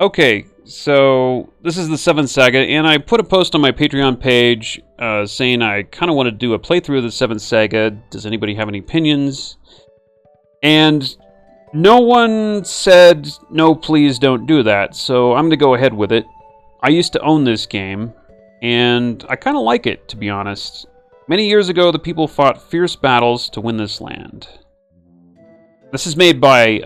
Okay, so this is the 7th Saga, and I put a post on my Patreon page saying I kind of want to do a playthrough of the 7th Saga. Does anybody have any opinions? And no one said, no, please don't do that, so I'm going to go ahead with it. I used to own this game, and I kind of like it, to be honest. Many years ago, the people fought fierce battles to win this land. This is made by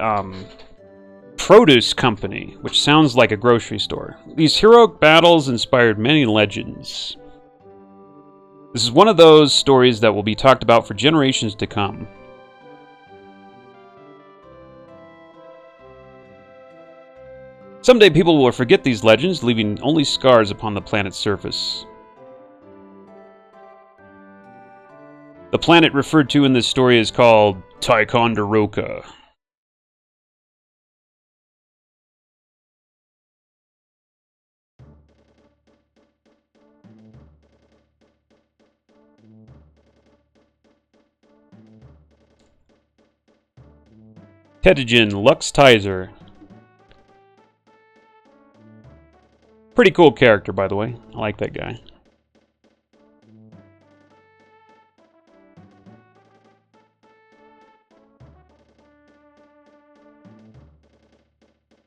Produce Company, which sounds like a grocery store. These heroic battles inspired many legends. This is one of those stories that will be talked about for generations to come. Someday people will forget these legends, leaving only scars upon the planet's surface. The planet referred to in this story is called Ticonderoga. Tetigen Lux Tizer. Pretty cool character, by the way. I like that guy.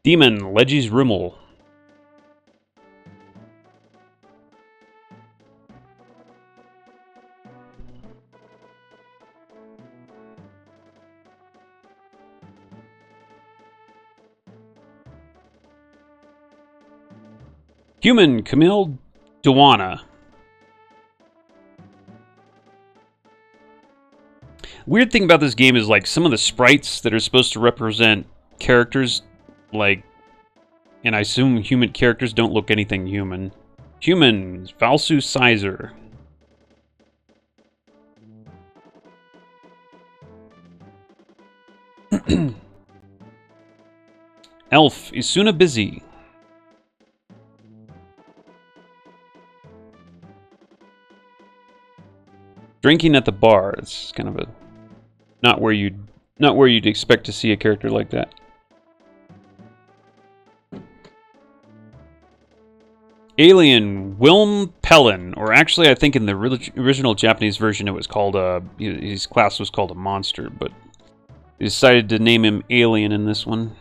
Demon Legis Rimmel. Human Camille Dewana. Weird thing about this game is like some of the sprites that are supposed to represent characters, like, and I assume human characters don't look anything human. Humans, Valsu Sizer. Elf Isuna Busy. Drinking at the bar. It's kind of a not where you'd expect to see a character like that. Alien Wilme Pellin, or actually I think in the original Japanese version it was called his class was called a monster, but they decided to name him Alien in this one.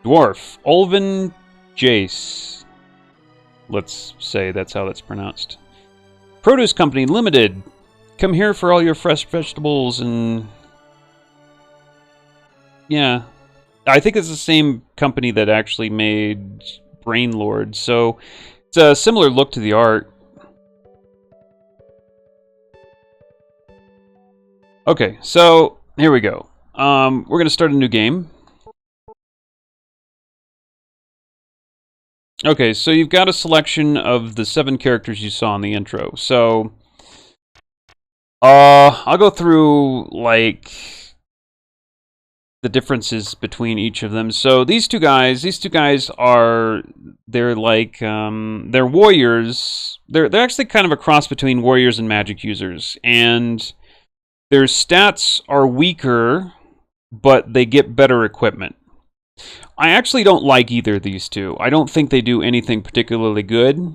Dwarf Ulvin Jace. Let's say that's how that's pronounced. Produce Company Limited. Come here for all your fresh vegetables and... yeah. I think it's the same company that actually made Brain Lord, so it's a similar look to the art. Okay, so here we go. We're going to start a new game. Okay, so you've got a selection of the 7 characters you saw in the intro. So, I'll go through, like, the differences between each of them. So these two guys are, they're like, they're warriors. They're actually kind of a cross between warriors and magic users. And their stats are weaker, but they get better equipment. I actually don't like either of these two. I don't think they do anything particularly good.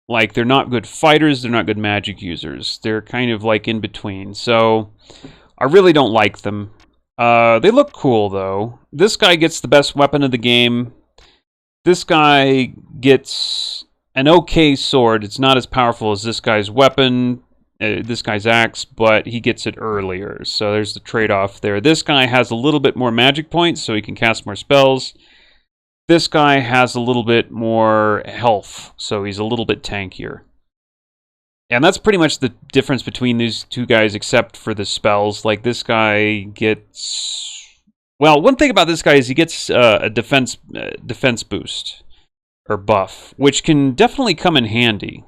Like, they're not good fighters, they're not good magic users. They're kind of like in between. So, I really don't like them. They look cool, though. This guy gets the best weapon of the game. This guy gets an okay sword. It's not as powerful as this guy's weapon, this guy's axe, but he gets it earlier. So there's the trade-off there. This guy has a little bit more magic points, so he can cast more spells. This guy has a little bit more health, so he's a little bit tankier. And that's pretty much the difference between these two guys, except for the spells. Like, this guy gets... well, one thing about this guy is he gets a defense boost, or buff, which can definitely come in handy.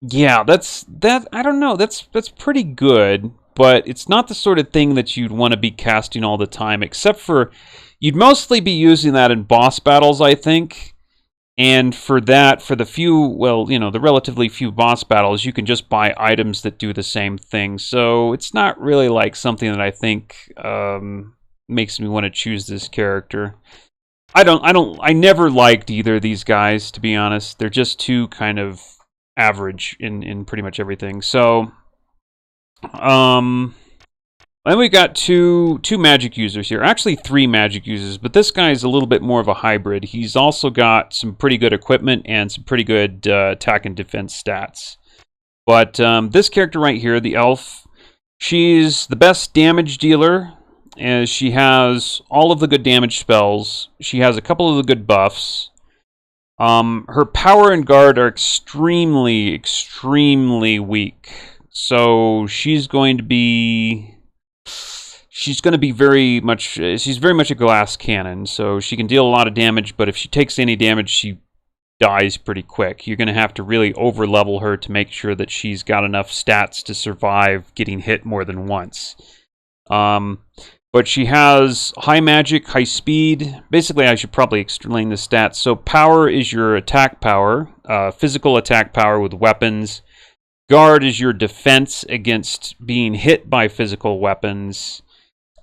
Yeah, I don't know, that's pretty good, but it's not the sort of thing that you'd want to be casting all the time, except for, you'd mostly be using that in boss battles, I think, And for that, for the few, well, you know, the relatively few boss battles, you can just buy items that do the same thing. So it's not really like something that I think makes me want to choose this character. I never liked either of these guys, to be honest. They're just too kind of average in pretty much everything. So, then we got two magic users here. Actually, 3 magic users, but this guy is a little bit more of a hybrid. He's also got some pretty good equipment and some pretty good attack and defense stats. But this character right here, the elf, she's the best damage dealer, as she has all of the good damage spells. She has a couple of the good buffs. Her power and guard are extremely, extremely weak. So she's going to be very much, she's very much a glass cannon, so she can deal a lot of damage, but if she takes any damage, she dies pretty quick. You're going to have to really over-level her to make sure that she's got enough stats to survive getting hit more than once. But she has high magic, high speed. Basically, I should probably explain the stats. So power is your attack power, physical attack power with weapons. Guard is your defense against being hit by physical weapons.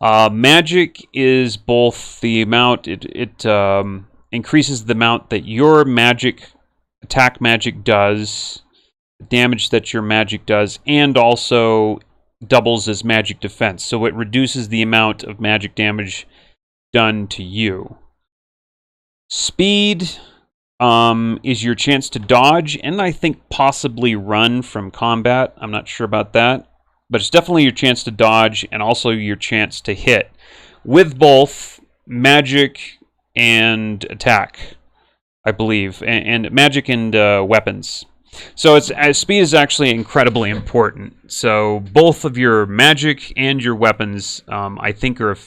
Magic is both the amount, it increases the amount that your attack magic does, damage that your magic does, and also doubles as magic defense. So it reduces the amount of magic damage done to you. Speed is your chance to dodge, and I think possibly run from combat. I'm not sure about that. But it's definitely your chance to dodge and also your chance to hit with both magic and attack, I believe, and magic and weapons. So speed is actually incredibly important. So both of your magic and your weapons, I think have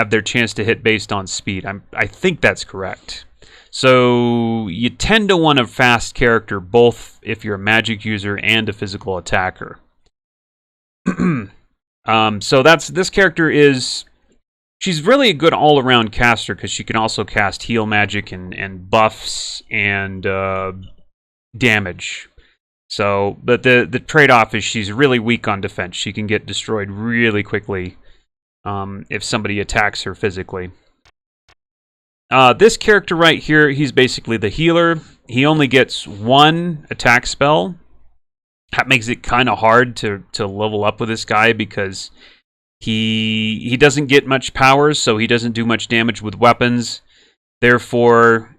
their chance to hit based on speed. I think that's correct. So you tend to want a fast character, both if you're a magic user and a physical attacker. So this character is, she's really a good all-around caster because she can also cast heal magic and buffs and damage. So, but the trade-off is she's really weak on defense. She can get destroyed really quickly if somebody attacks her physically. This character right here, he's basically the healer. He only gets 1 attack spell. That makes it kind of hard to level up with this guy because he doesn't get much power, so he doesn't do much damage with weapons. Therefore,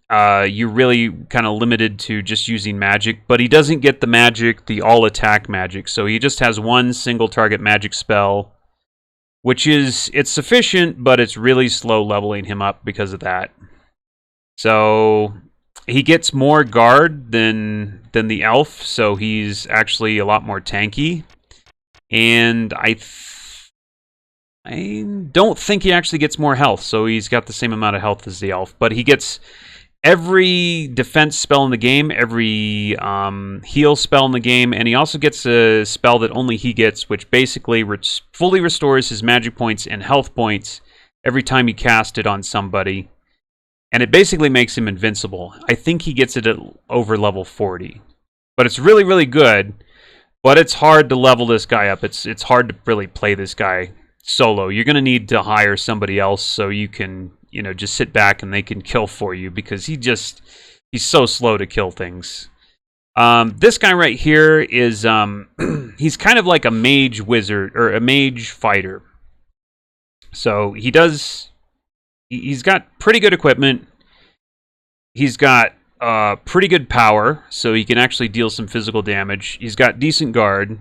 you're really kind of limited to just using magic. But he doesn't get the magic, the all-attack magic, so he just has 1 single target magic spell, which is, it's sufficient, but it's really slow leveling him up because of that. So he gets more guard than the elf, so he's actually a lot more tanky. And I don't think he actually gets more health, so he's got the same amount of health as the elf. But he gets every defense spell in the game, every heal spell in the game, and he also gets a spell that only he gets, which basically fully restores his magic points and health points every time you cast it on somebody. And it basically makes him invincible. I think he gets it at over level 40. But it's really, really good, but it's hard to level this guy up. It's hard to really play this guy solo. You're going to need to hire somebody else so you can, you know, just sit back and they can kill for you because he's so slow to kill things. This guy right here is, he's kind of like a mage wizard, or a mage fighter. So he's got pretty good equipment. He's got pretty good power, so he can actually deal some physical damage. He's got decent guard,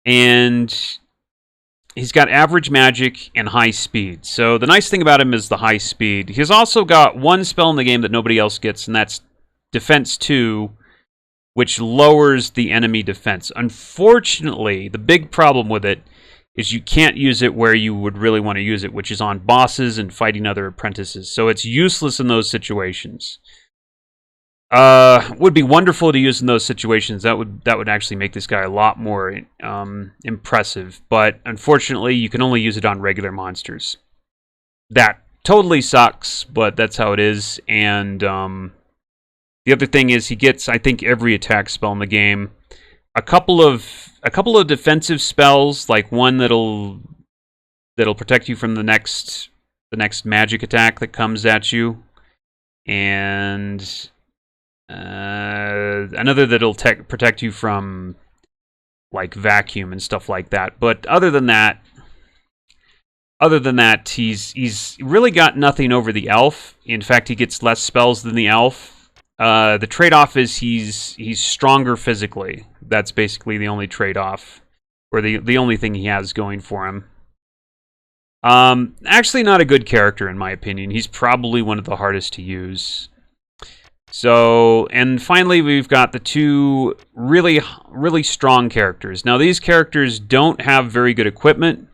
and he's got average magic and high speed. So the nice thing about him is the high speed. He's also got 1 spell in the game that nobody else gets, and that's Defense 2, which lowers the enemy defense. Unfortunately, the big problem with it is you can't use it where you would really want to use it, which is on bosses and fighting other apprentices. So it's useless in those situations. Would be wonderful to use in those situations. That would actually make this guy a lot more impressive. But unfortunately, you can only use it on regular monsters. That totally sucks, but that's how it is. And the other thing is he gets, I think, every attack spell in the game. A couple of defensive spells, like one that'll protect you from the next magic attack that comes at you, and another that'll protect you from like vacuum and stuff like that. But other than that, he's really got nothing over the elf. In fact, he gets less spells than the elf. The trade-off is he's stronger physically. That's basically the only trade-off, or the only thing he has going for him. Actually not a good character in my opinion. He's probably one of the hardest to use. So, and finally we've got the two really, really strong characters. Now these characters don't have very good equipment,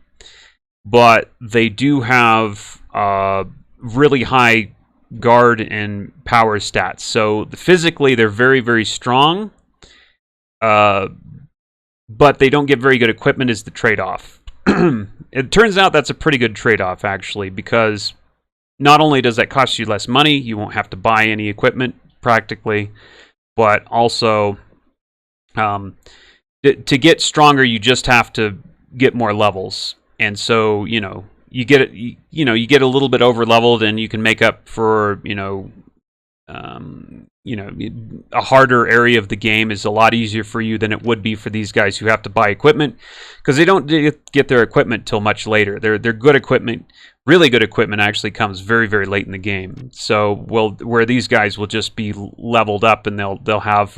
but they do have really high guard and power stats. So physically they're very, very strong, but they don't get very good equipment is the trade-off. It turns out that's a pretty good trade-off actually, because not only does that cost you less money, you won't have to buy any equipment practically, but also to get stronger you just have to get more levels. And so, you know, you get a little bit over leveled, and you can make up for, a harder area of the game is a lot easier for you than it would be for these guys who have to buy equipment, because they don't get their equipment till much later. Their good equipment, really good equipment, actually comes very, very late in the game. So, where these guys will just be leveled up, and they'll have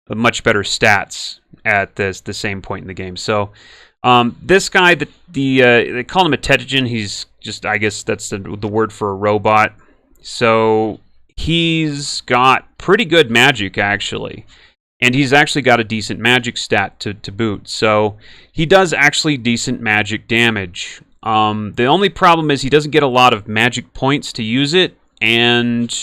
much better stats at the same point in the game. So. This guy, they call him a Tetagen. He's just, I guess that's the word for a robot. So he's got pretty good magic, actually. And he's actually got a decent magic stat to boot. So he does actually decent magic damage. The only problem is he doesn't get a lot of magic points to use it. And,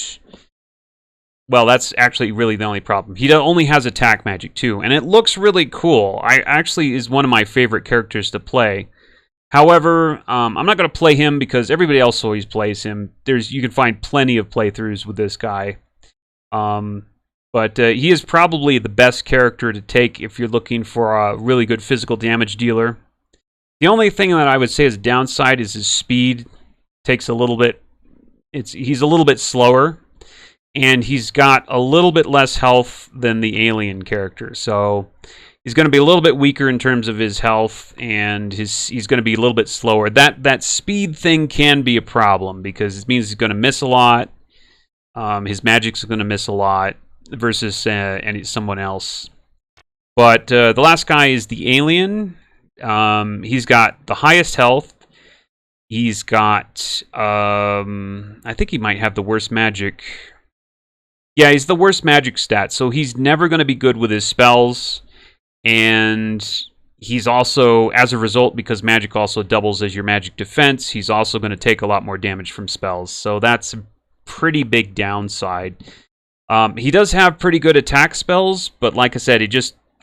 well, that's actually really the only problem. He only has attack magic, too, and it looks really cool. I actually is one of my favorite characters to play. However, I'm not going to play him because everybody else always plays him. You can find plenty of playthroughs with this guy. But he is probably the best character to take if you're looking for a really good physical damage dealer. The only thing that I would say is a downside is his speed. Takes a little bit... He's a little bit slower. And he's got a little bit less health than the alien character. So he's going to be a little bit weaker in terms of his health, and he's going to be a little bit slower. That speed thing can be a problem, because it means he's going to miss a lot. His magic's going to miss a lot versus someone else. But the last guy is the alien. He's got the highest health. He's got... I think he might have the worst magic... Yeah, he's the worst magic stat, so he's never going to be good with his spells, and he's also, as a result, because magic also doubles as your magic defense, he's also going to take a lot more damage from spells, so that's a pretty big downside. He does have pretty good attack spells, but like I said,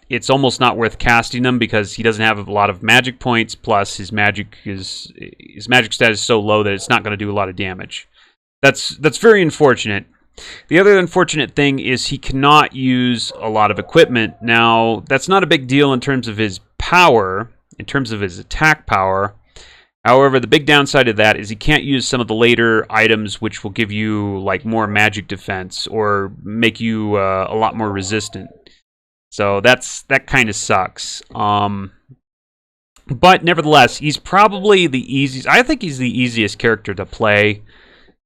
it's almost not worth casting them because he doesn't have a lot of magic points, plus his magic stat is so low that it's not going to do a lot of damage. That's very unfortunate. The other unfortunate thing is he cannot use a lot of equipment. Now, that's not a big deal in terms of his power, in terms of his attack power. However, the big downside of that is he can't use some of the later items which will give you like more magic defense or make you a lot more resistant. So that kind of sucks. But nevertheless, he's probably the easiest. I think he's the easiest character to play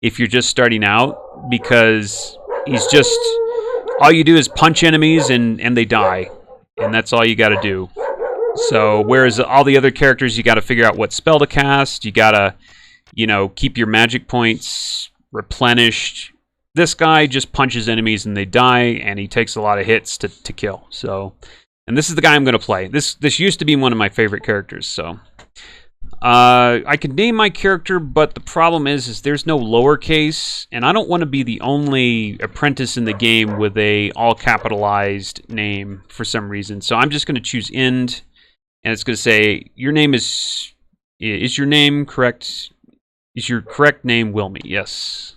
if you're just starting out, because he's just, all you do is punch enemies and they die, and that's all you got to do. So whereas all the other characters, you got to figure out what spell to cast, you got to, keep your magic points replenished. This guy just punches enemies and they die, and he takes a lot of hits to kill. So, and this is the guy I'm going to play. This used to be one of my favorite characters, so... I can name my character, but the problem is there's no lowercase, and I don't want to be the only apprentice in the game with a all-capitalized name for some reason. So I'm just going to choose end, and it's going to say, your name is your name correct? Is your correct name Wilme? Yes.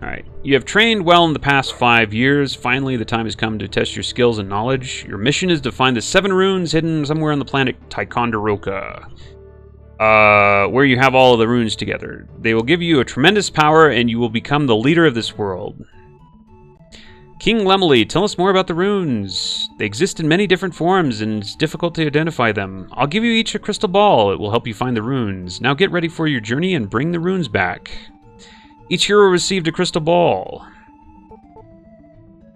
Alright. You have trained well in the past 5 years. Finally, the time has come to test your skills and knowledge. Your mission is to find the 7 runes hidden somewhere on the planet Ticonderoga. Where you have all of the runes together. They will give you a tremendous power, and you will become the leader of this world. King Lemley, tell us more about the runes. They exist in many different forms, and it's difficult to identify them. I'll give you each a crystal ball. It will help you find the runes. Now get ready for your journey and bring the runes back. Each hero received a crystal ball.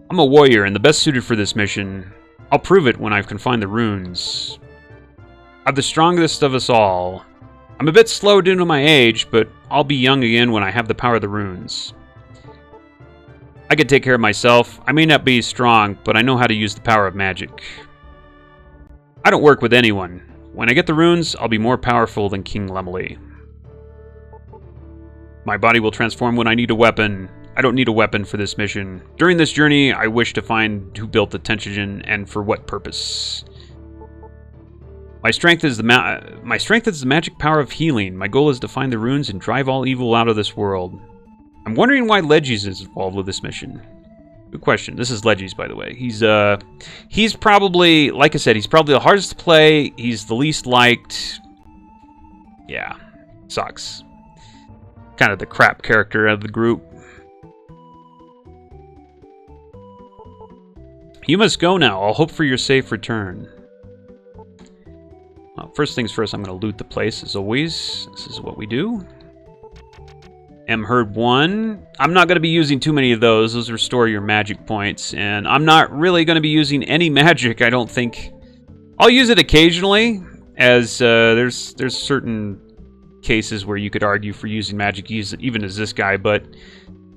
I'm a warrior and the best suited for this mission. I'll prove it when I can find the runes. I'm the strongest of us all. I'm a bit slow due to my age, but I'll be young again when I have the power of the runes. I can take care of myself. I may not be strong, but I know how to use the power of magic. I don't work with anyone. When I get the runes, I'll be more powerful than King Lemley. My body will transform when I need a weapon. I don't need a weapon for this mission. During this journey, I wish to find who built the Tenchigen and for what purpose. My strength is the magic power of healing. My goal is to find the runes and drive all evil out of this world. I'm wondering why Legis is involved with this mission. Good question. This is Legis, by the way. He's probably, like I said, he's probably the hardest to play. He's the least liked. Yeah, sucks. Kind of the crap character of the group. You must go now. I'll hope for your safe return. Well, first things first, I'm going to loot the place, as always. This is what we do. Herd 1. I'm not going to be using too many of those. Those restore your magic points. And I'm not really going to be using any magic, I don't think. I'll use it occasionally, as there's certain cases where you could argue for using magic, even as this guy, but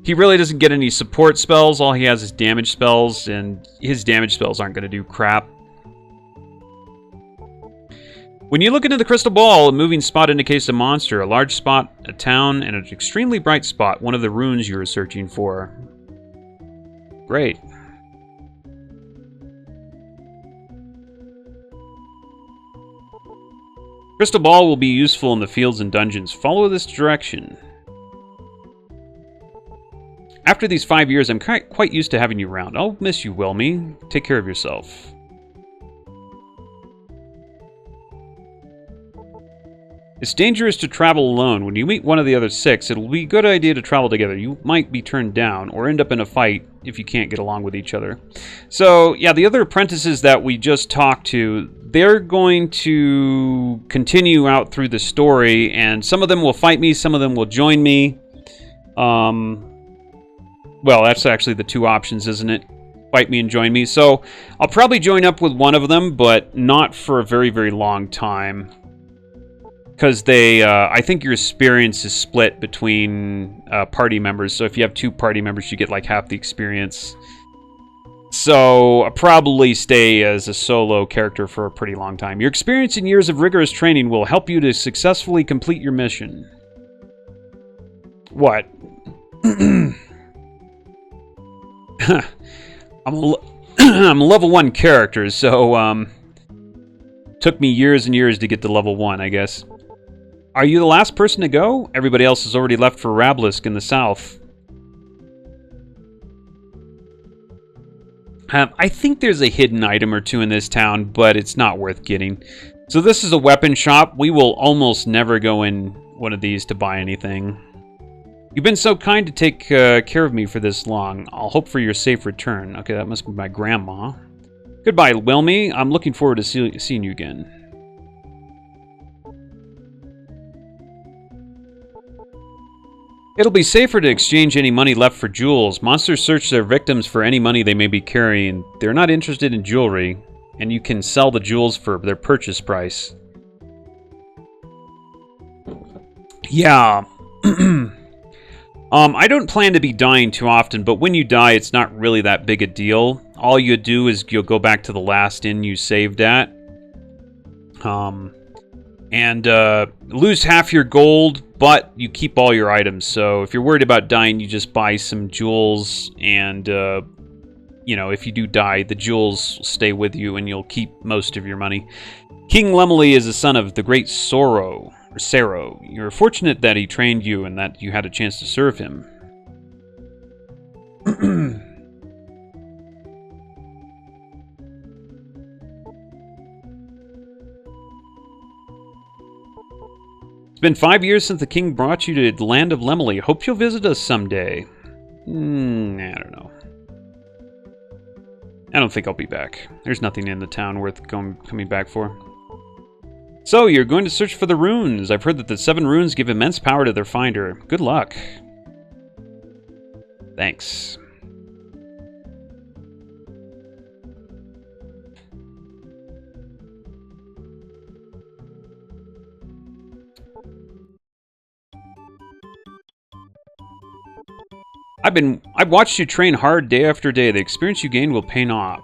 he really doesn't get any support spells. All he has is damage spells, and his damage spells aren't going to do crap. When you look into the crystal ball, a moving spot indicates a monster, a large spot, a town, and an extremely bright spot, one of the runes you are searching for. Great. Crystal ball will be useful in the fields and dungeons. Follow this direction. After these 5 years, I'm quite used to having you around. I'll miss you, Wilme. Take care of yourself. It's dangerous to travel alone. When you meet one of the other 6, it will be a good idea to travel together. You might be turned down or end up in a fight if you can't get along with each other. So, yeah, the other apprentices that we just talked to, they're going to continue out through the story, and some of them will fight me, some of them will join me. Well, that's actually the two options, isn't it? Fight me and join me. So, I'll probably join up with one of them, but not for a very, very long time. Because I think your experience is split between party members. So if you have 2 party members, you get like half the experience. So I'll probably stay as a solo character for a pretty long time. Your experience and years of rigorous training will help you to successfully complete your mission. What? I'm a level 1 character, so took me years and years to get to level 1, I guess. Are you the last person to go? Everybody else has already left for Rablisk in the south. I think there's a hidden item or 2 in this town, but it's not worth getting. So this is a weapon shop. We will almost never go in one of these to buy anything. You've been so kind to take care of me for this long. I'll hope for your safe return. Okay, that must be my grandma. Goodbye, Wilme. I'm looking forward to seeing you again. It'll be safer to exchange any money left for jewels. Monsters search their victims for any money they may be carrying. They're not interested in jewelry, and you can sell the jewels for their purchase price. Yeah. I don't plan to be dying too often, but when you die, it's not really that big a deal. All you do is you'll go back to the last inn you saved at. And lose half your gold, but you keep all your items. So if you're worried about dying, you just buy some jewels, and you know, if you do die, the jewels will stay with you, and you'll keep most of your money. King Lemley is the son of the Great Sorrow. Or Sero. You're fortunate that he trained you and that you had a chance to serve him. It's been 5 years since the king brought you to the land of Lemley. Hope you'll visit us someday. I don't know. I don't think I'll be back. There's nothing in the town worth coming back for. So, you're going to search for the runes. I've heard that the 7 runes give immense power to their finder. Good luck. Thanks. I've watched you train hard day after day. The experience you gain will pay off.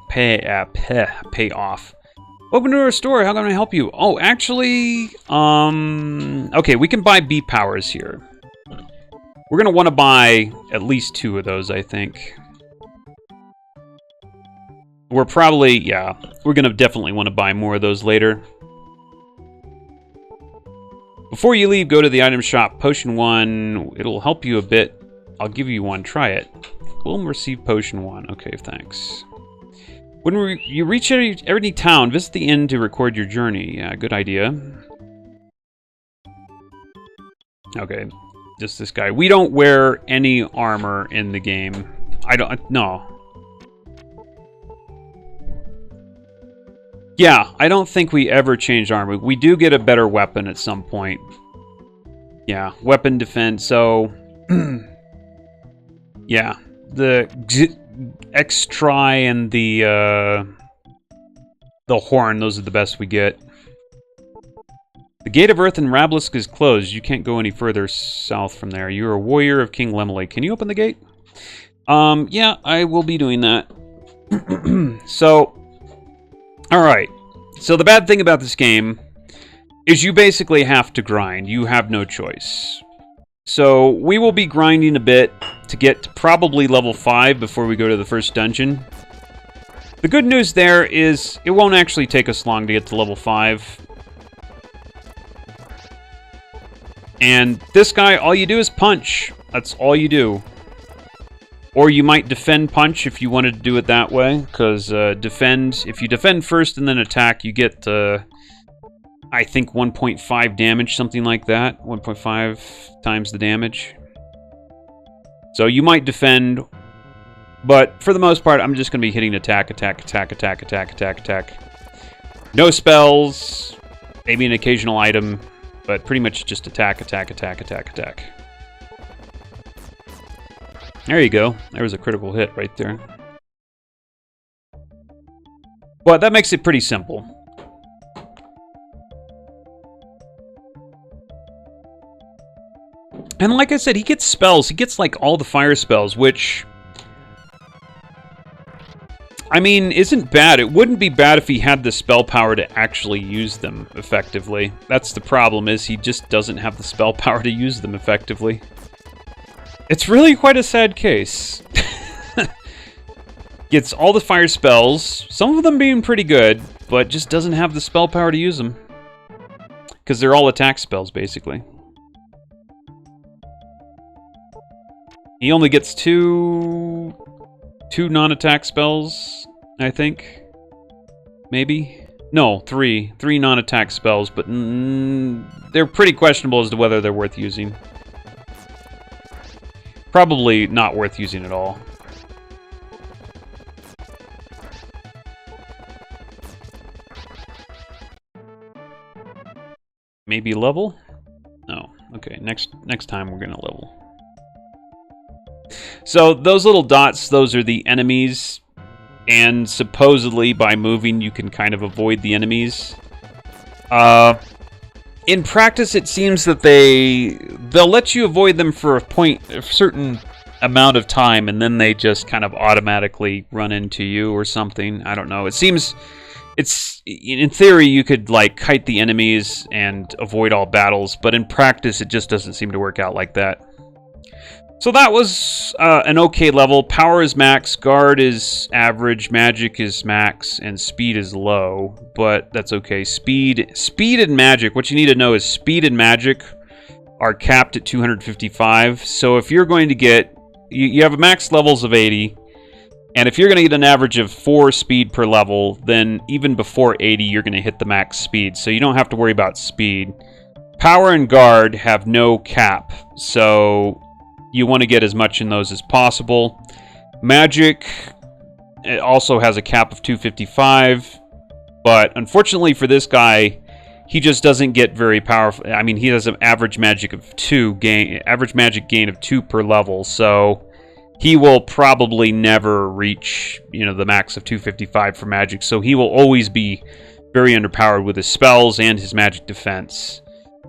Open to our store. How can I help you? Oh, actually, okay, we can buy B powers here. We're gonna want to buy at least 2 of those, I think. We're probably, yeah, we're gonna definitely want to buy more of those later. Before you leave, go to the item shop. Potion 1, it'll help you a bit. I'll give you one. Try it. We'll receive potion 1. Okay, thanks. When you reach any town, visit the inn to record your journey. Yeah, good idea. Okay, just this guy. We don't wear any armor in the game. No. Yeah, I don't think we ever changed armor. We do get a better weapon at some point. Yeah, weapon defense, so... yeah, the X-Try and the horn, those are the best we get. The Gate of Earth in Rablisk is closed. You can't go any further south from there. You're a warrior of King Lemley. Can you open the gate? Yeah, I will be doing that. So, alright. So the bad thing about this game is you basically have to grind. You have no choice. So we will be grinding a bit to get to probably level 5 before we go to the first dungeon. The good news there is it won't actually take us long to get to level 5. And this guy, all you do is punch. That's all you do. Or you might defend punch if you wanted to do it that way, because if you defend first and then attack, you get, I think, 1.5 damage, something like that. 1.5 times the damage. So you might defend, but for the most part, I'm just going to be hitting attack, attack, attack, attack, attack, attack, attack. No spells, maybe an occasional item, but pretty much just attack, attack, attack, attack, attack. There you go. There was a critical hit right there. But that makes it pretty simple. And like I said, he gets spells. He gets, like, all the fire spells, which... I mean, isn't bad. It wouldn't be bad if he had the spell power to actually use them effectively. That's the problem, is he just doesn't have the spell power to use them effectively. It's really quite a sad case. Gets all the fire spells, some of them being pretty good, but just doesn't have the spell power to use them. Because they're all attack spells, basically. He only gets two non-attack spells, I think. Maybe? No, 3. 3 non-attack spells, but they're pretty questionable as to whether they're worth using. Probably not worth using at all. Maybe level? No. Okay, next time we're gonna level. So those little dots, those are the enemies, and supposedly by moving you can kind of avoid the enemies. In practice, it seems that they'll let you avoid them for a certain amount of time, and then they just kind of automatically run into you or something. I don't know. It seems in theory you could like kite the enemies and avoid all battles, but in practice it just doesn't seem to work out like that. So that was an okay level. Power is max, guard is average, magic is max, and speed is low. But that's okay. Speed and magic. What you need to know is speed and magic are capped at 255. So if you're going to get... You have a max levels of 80. And if you're going to get an average of 4 speed per level, then even before 80, you're going to hit the max speed. So you don't have to worry about speed. Power and guard have no cap. So... you want to get as much in those as possible. Magic, it also has a cap of 255, but unfortunately for this guy, he just doesn't get very powerful. I mean, he has an average magic of 2 average magic gain of 2 per level, so he will probably never reach, the max of 255 for magic. So he will always be very underpowered with his spells and his magic defense.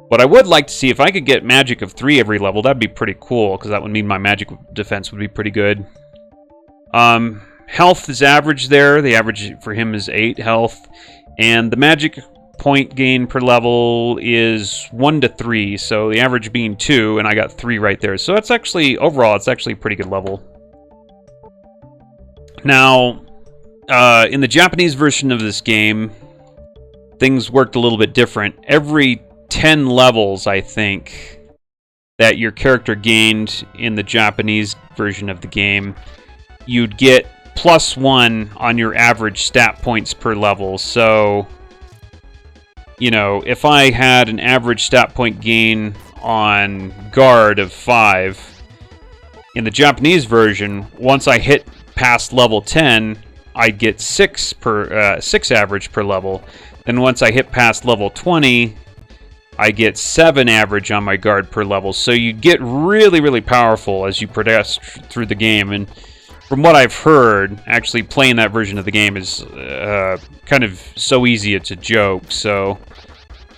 But I would like to see if I could get magic of 3 every level. That'd be pretty cool, because that would mean my magic defense would be pretty good. Health is average there. The average for him is 8 health. And the magic point gain per level is 1 to 3. So the average being 2, and I got 3 right there. So that's actually, overall, it's actually a pretty good level. Now, in the Japanese version of this game, things worked a little bit different. Every 10 levels, I think, that your character gained in the Japanese version of the game, you'd get +1 on your average stat points per level. So, if I had an average stat point gain on guard of 5, in the Japanese version, once I hit past level 10, I'd get 6 average per level. Then once I hit past level 20, I get 7 average on my guard per level. So you get really, really powerful as you progress through the game. And from what I've heard, actually playing that version of the game is kind of so easy it's a joke. So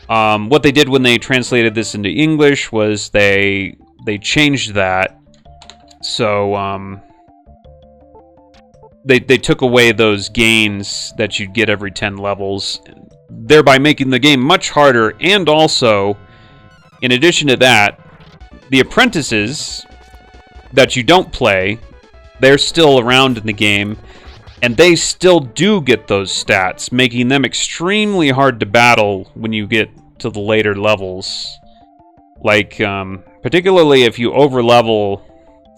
what they did when they translated this into English was they changed that. So they took away those gains that you'd get every 10 levels, thereby making the game much harder. And also, in addition to that, the apprentices that you don't play, they're still around in the game, and they still do get those stats, making them extremely hard to battle when you get to the later levels. Like, particularly if you overlevel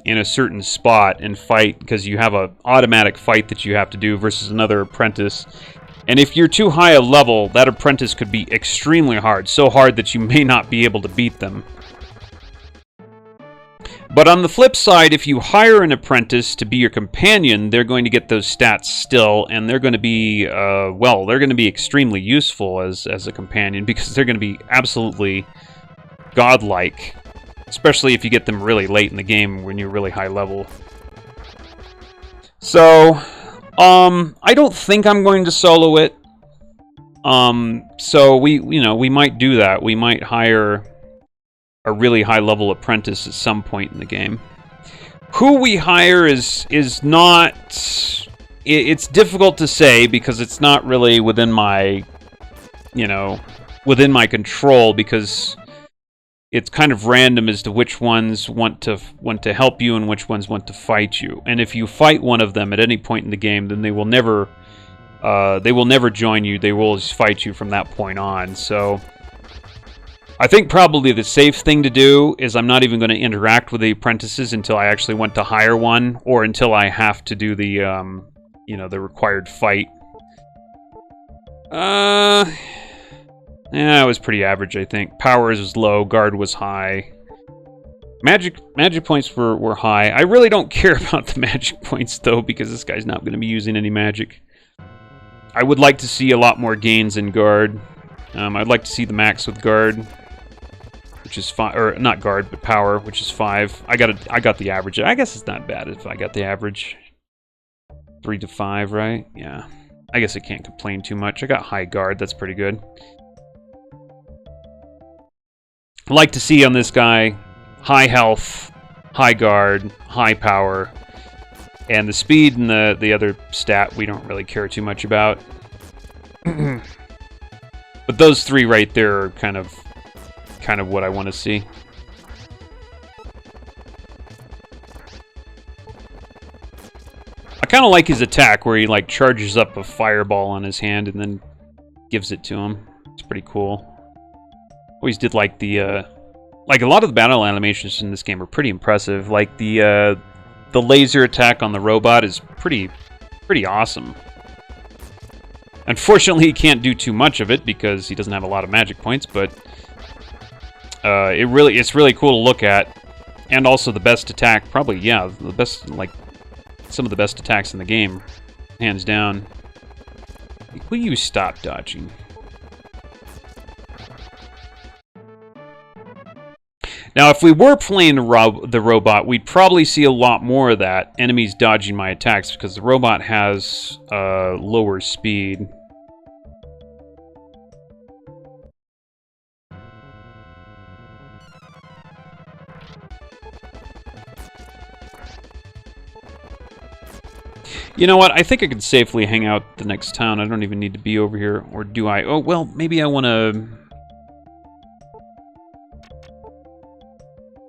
in a certain spot and fight, because you have an automatic fight that you have to do versus another apprentice. And if you're too high a level, that apprentice could be extremely hard. So hard that you may not be able to beat them. But on the flip side, if you hire an apprentice to be your companion, they're going to get those stats still. And they're going to be, they're going to be extremely useful as a companion. Because they're going to be absolutely godlike. Especially if you get them really late in the game when you're really high level. So... I don't think I'm going to solo it. So we might do that. We might hire a really high level apprentice at some point in the game. Who we hire is not... It's difficult to say because it's not really within my, within my control, because it's kind of random as to which ones want to help you and which ones want to fight you. And if you fight one of them at any point in the game, then they will never join you. They will always fight you from that point on. So I think probably the safe thing to do is I'm not even going to interact with the apprentices until I actually want to hire one, or until I have to do the the required fight. Yeah, it was pretty average, I think. Power was low, guard was high. Magic points were high. I really don't care about the magic points, though, because this guy's not going to be using any magic. I would like to see a lot more gains in guard. I'd like to see the max with guard, which is 5, or not guard, but power, which is 5. I got the average. I guess it's not bad if I got the average. 3 to 5, right? Yeah. I guess I can't complain too much. I got high guard. That's pretty good. I'd like to see on this guy high health, high guard, high power, and the speed and the other stat we don't really care too much about. But those 3 right there are kind of what I want to see. kind of like his attack, where he, like, charges up a fireball on his hand and then gives it to him. It's pretty cool. Always did like the, like, a lot of the battle animations in this game are pretty impressive. Like, the laser attack on the robot is pretty awesome. Unfortunately, he can't do too much of it because he doesn't have a lot of magic points, but it's really cool to look at. And also the best attack, probably, yeah, the best, like, some of the best attacks in the game, hands down. Will you stop dodging? Now, if we were playing the robot, we'd probably see a lot more of that, enemies dodging my attacks, because the robot has lower speed. You know what? I think I can safely hang out the next town. I don't even need to be over here. Or do I? Oh, well, maybe I want to...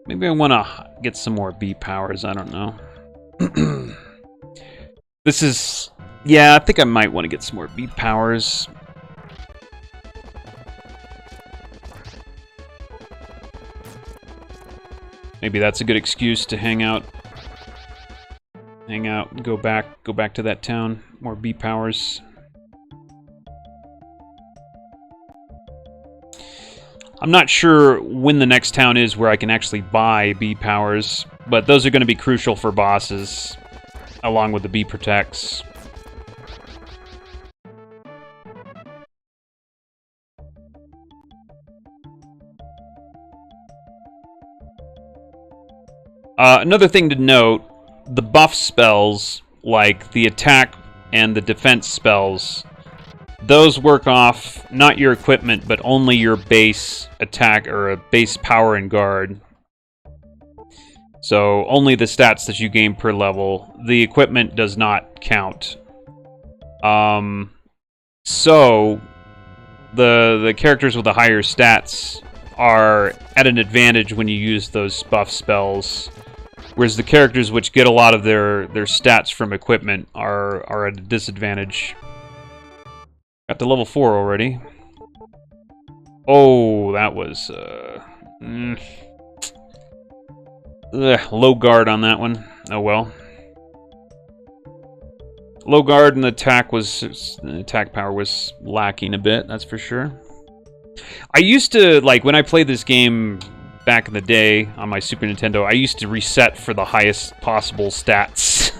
Maybe I want to get some more B powers. I don't know. This is... Yeah, I think I might want to get some more B powers. Maybe that's a good excuse to hang out. Hang out, go back to that town. More B powers. I'm not sure when the next town is where I can actually buy B powers, but those are going to be crucial for bosses, along with the B protects. Another thing to note, the buff spells, like the attack and the defense spells, those work off not your equipment, but only your base attack or a base power and guard. So only the stats that you gain per level. The equipment does not count. So the characters with the higher stats are at an advantage when you use those buff spells. Whereas the characters which get a lot of their stats from equipment are at a disadvantage. Got to level 4 already. Oh, that was... low guard on that one. Oh well. Low guard and the attack power was lacking a bit, that's for sure. I used to, like, when I played this game back in the day on my Super Nintendo, I used to reset for the highest possible stats.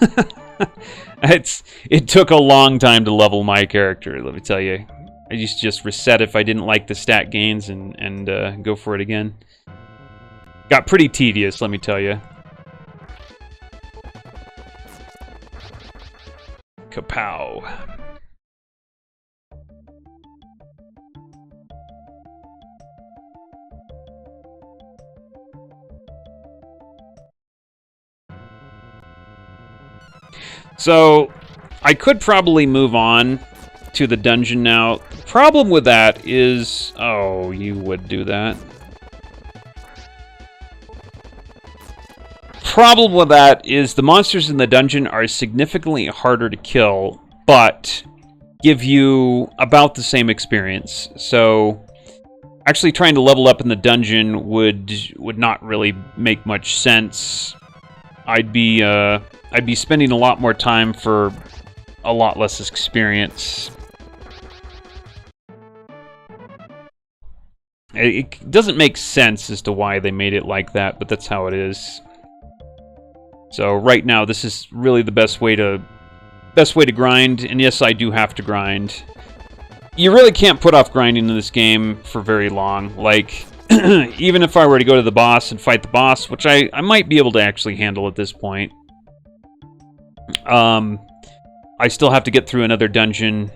It took a long time to level my character, let me tell you. I used to just reset if I didn't like the stat gains and go for it again. Got pretty tedious, let me tell you. Kapow. So, I could probably move on to the dungeon now. The problem with that is... Oh, you would do that. Problem with that is the monsters in the dungeon are significantly harder to kill, but give you about the same experience. So, actually trying to level up in the dungeon would not really make much sense. I'd be spending a lot more time for a lot less experience. It doesn't make sense as to why they made it like that, but that's how it is. So right now, this is really the best way to grind, and yes, I do have to grind. You really can't put off grinding in this game for very long. Like, even if I were to go to the boss and fight the boss, which I might be able to actually handle at this point, I still have to get through another dungeon,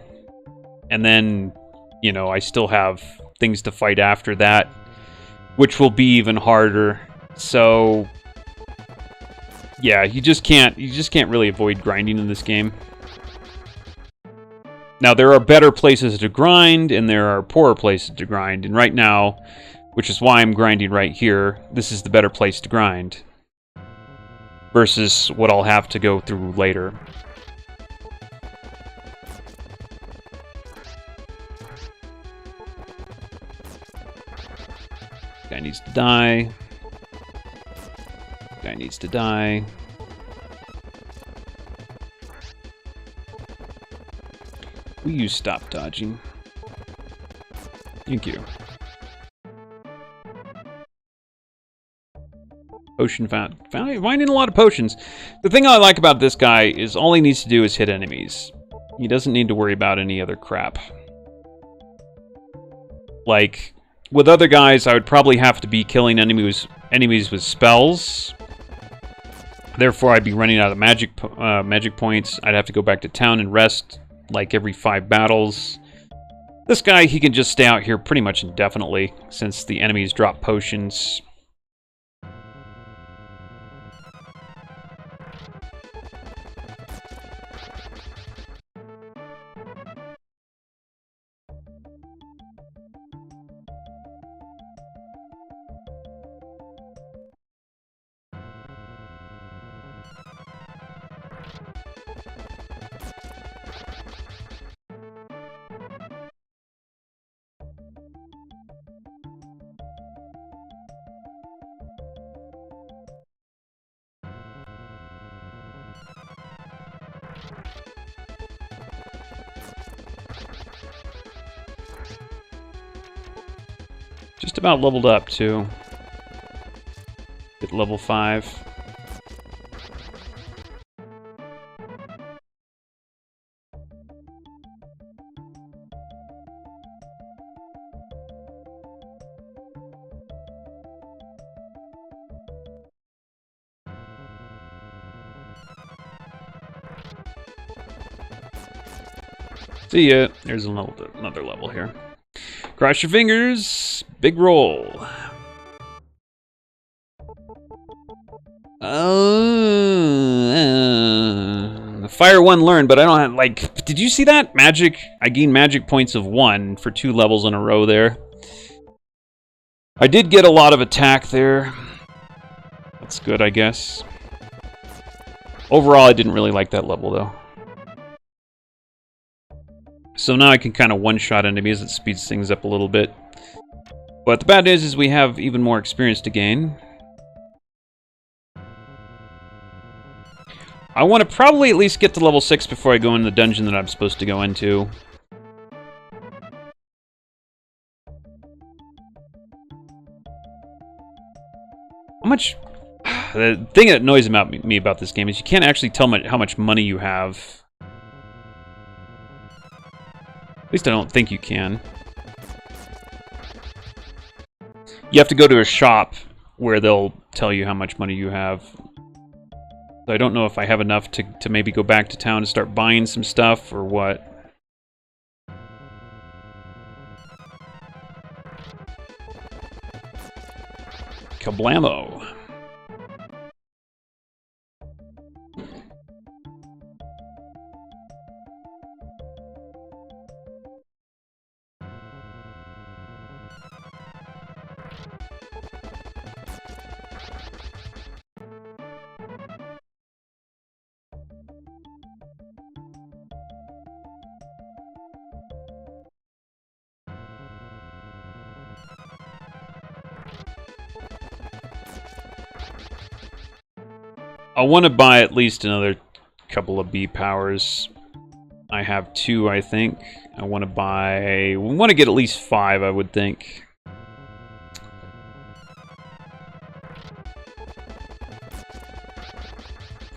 and then, you know, I still have things to fight after that, which will be even harder. So, yeah, you just can't really avoid grinding in this game. Now, there are better places to grind, and there are poorer places to grind, and right now, which is why I'm grinding right here, this is the better place to grind versus what I'll have to go through later. Guy needs to die. Guy needs to die. Will you stop dodging? Thank you. Potion found. Finding a lot of potions. The thing I like about this guy is all he needs to do is hit enemies. He doesn't need to worry about any other crap. Like, with other guys, I would probably have to be killing enemies with spells. Therefore, I'd be running out of magic points. I'd have to go back to town and rest, like, every 5 battles. This guy, he can just stay out here pretty much indefinitely, since the enemies drop potions. Just about leveled up, too. At level 5. See ya. There's another level here. Cross your fingers. Big roll. Fire 1 learned, but I don't have, like... Did you see that? Magic. I gained magic points of 1 for 2 levels in a row there. I did get a lot of attack there. That's good, I guess. Overall, I didn't really like that level, though. So now I can kind of one-shot enemies. It speeds things up a little bit. But the bad news is we have even more experience to gain. I want to probably at least get to level 6 before I go into the dungeon that I'm supposed to go into. How much... The thing that annoys me about this game is you can't actually tell how much money you have. At least I don't think you can. You have to go to a shop where they'll tell you how much money you have. So I don't know if I have enough to maybe go back to town and start buying some stuff or what. Kablamo. I want to buy at least another couple of B powers. I have 2, I think. I want to get at least 5, I would think.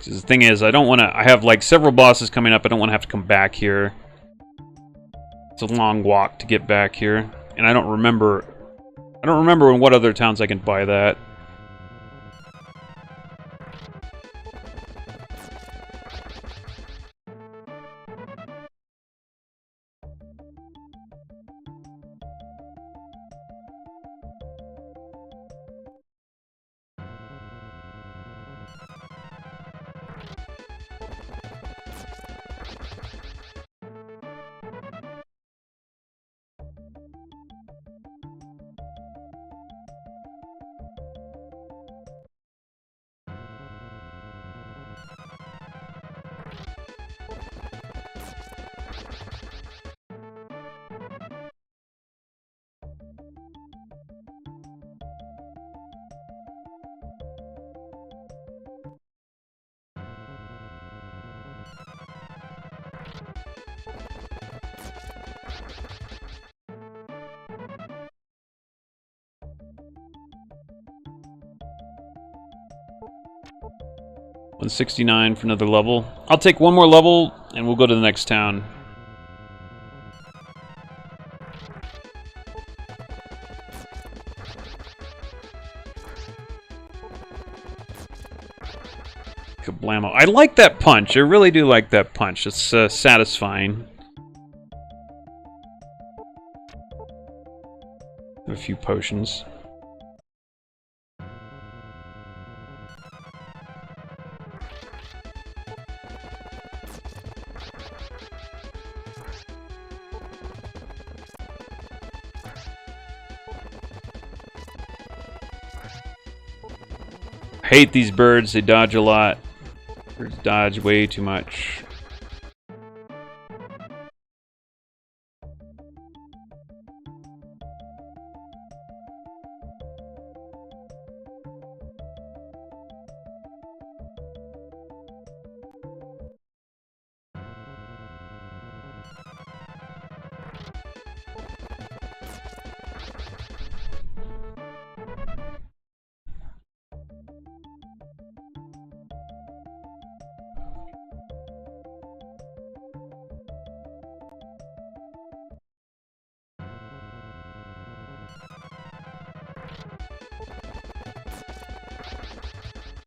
The thing is, I don't want to... I have, like, several bosses coming up. I don't want to have to come back here. It's a long walk to get back here. And I don't remember in what other towns I can buy that. 169 for another level. I'll take one more level, and we'll go to the next town. Kablamo. I like that punch. I really do like that punch. It's satisfying. A few potions. Hate these birds. They dodge a lot. Birds dodge way too much.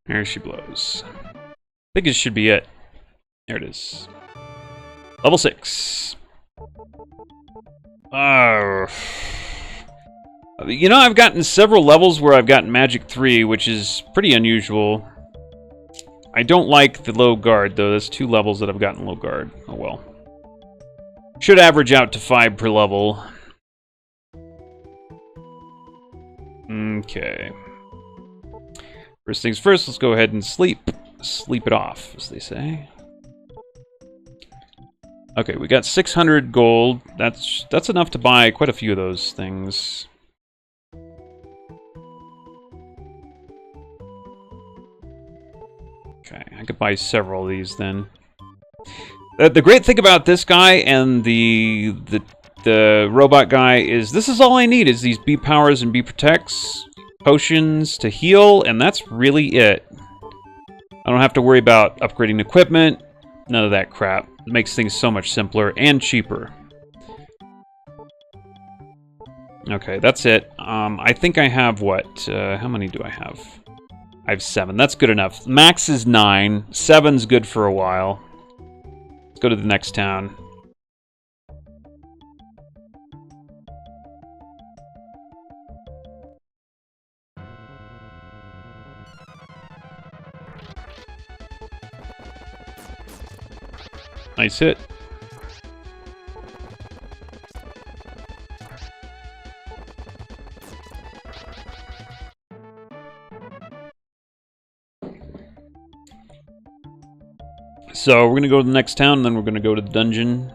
There she blows. I think it should be it. There it is. Level 6. You know, I've gotten several levels where I've gotten Magic 3, which is pretty unusual. I don't like the low guard, though. That's 2 levels that I've gotten low guard. Oh well. Should average out to 5 per level. Okay. First things first, let's go ahead and sleep. Sleep it off, as they say. Okay, we got 600 gold. That's enough to buy quite a few of those things. Okay, I could buy several of these then. The great thing about this guy and the robot guy is this is all I need is these B powers and B protects. Potions to heal, and that's really it. I don't have to worry about upgrading equipment, none of that crap. It makes things so much simpler and cheaper. Okay, that's it. I think I have what? How many do I have? I have 7. That's good enough. Max is 9. 7's good for a while. Let's go to the next town. Nice hit. So we're going to go to the next town, and then we're going to go to the dungeon.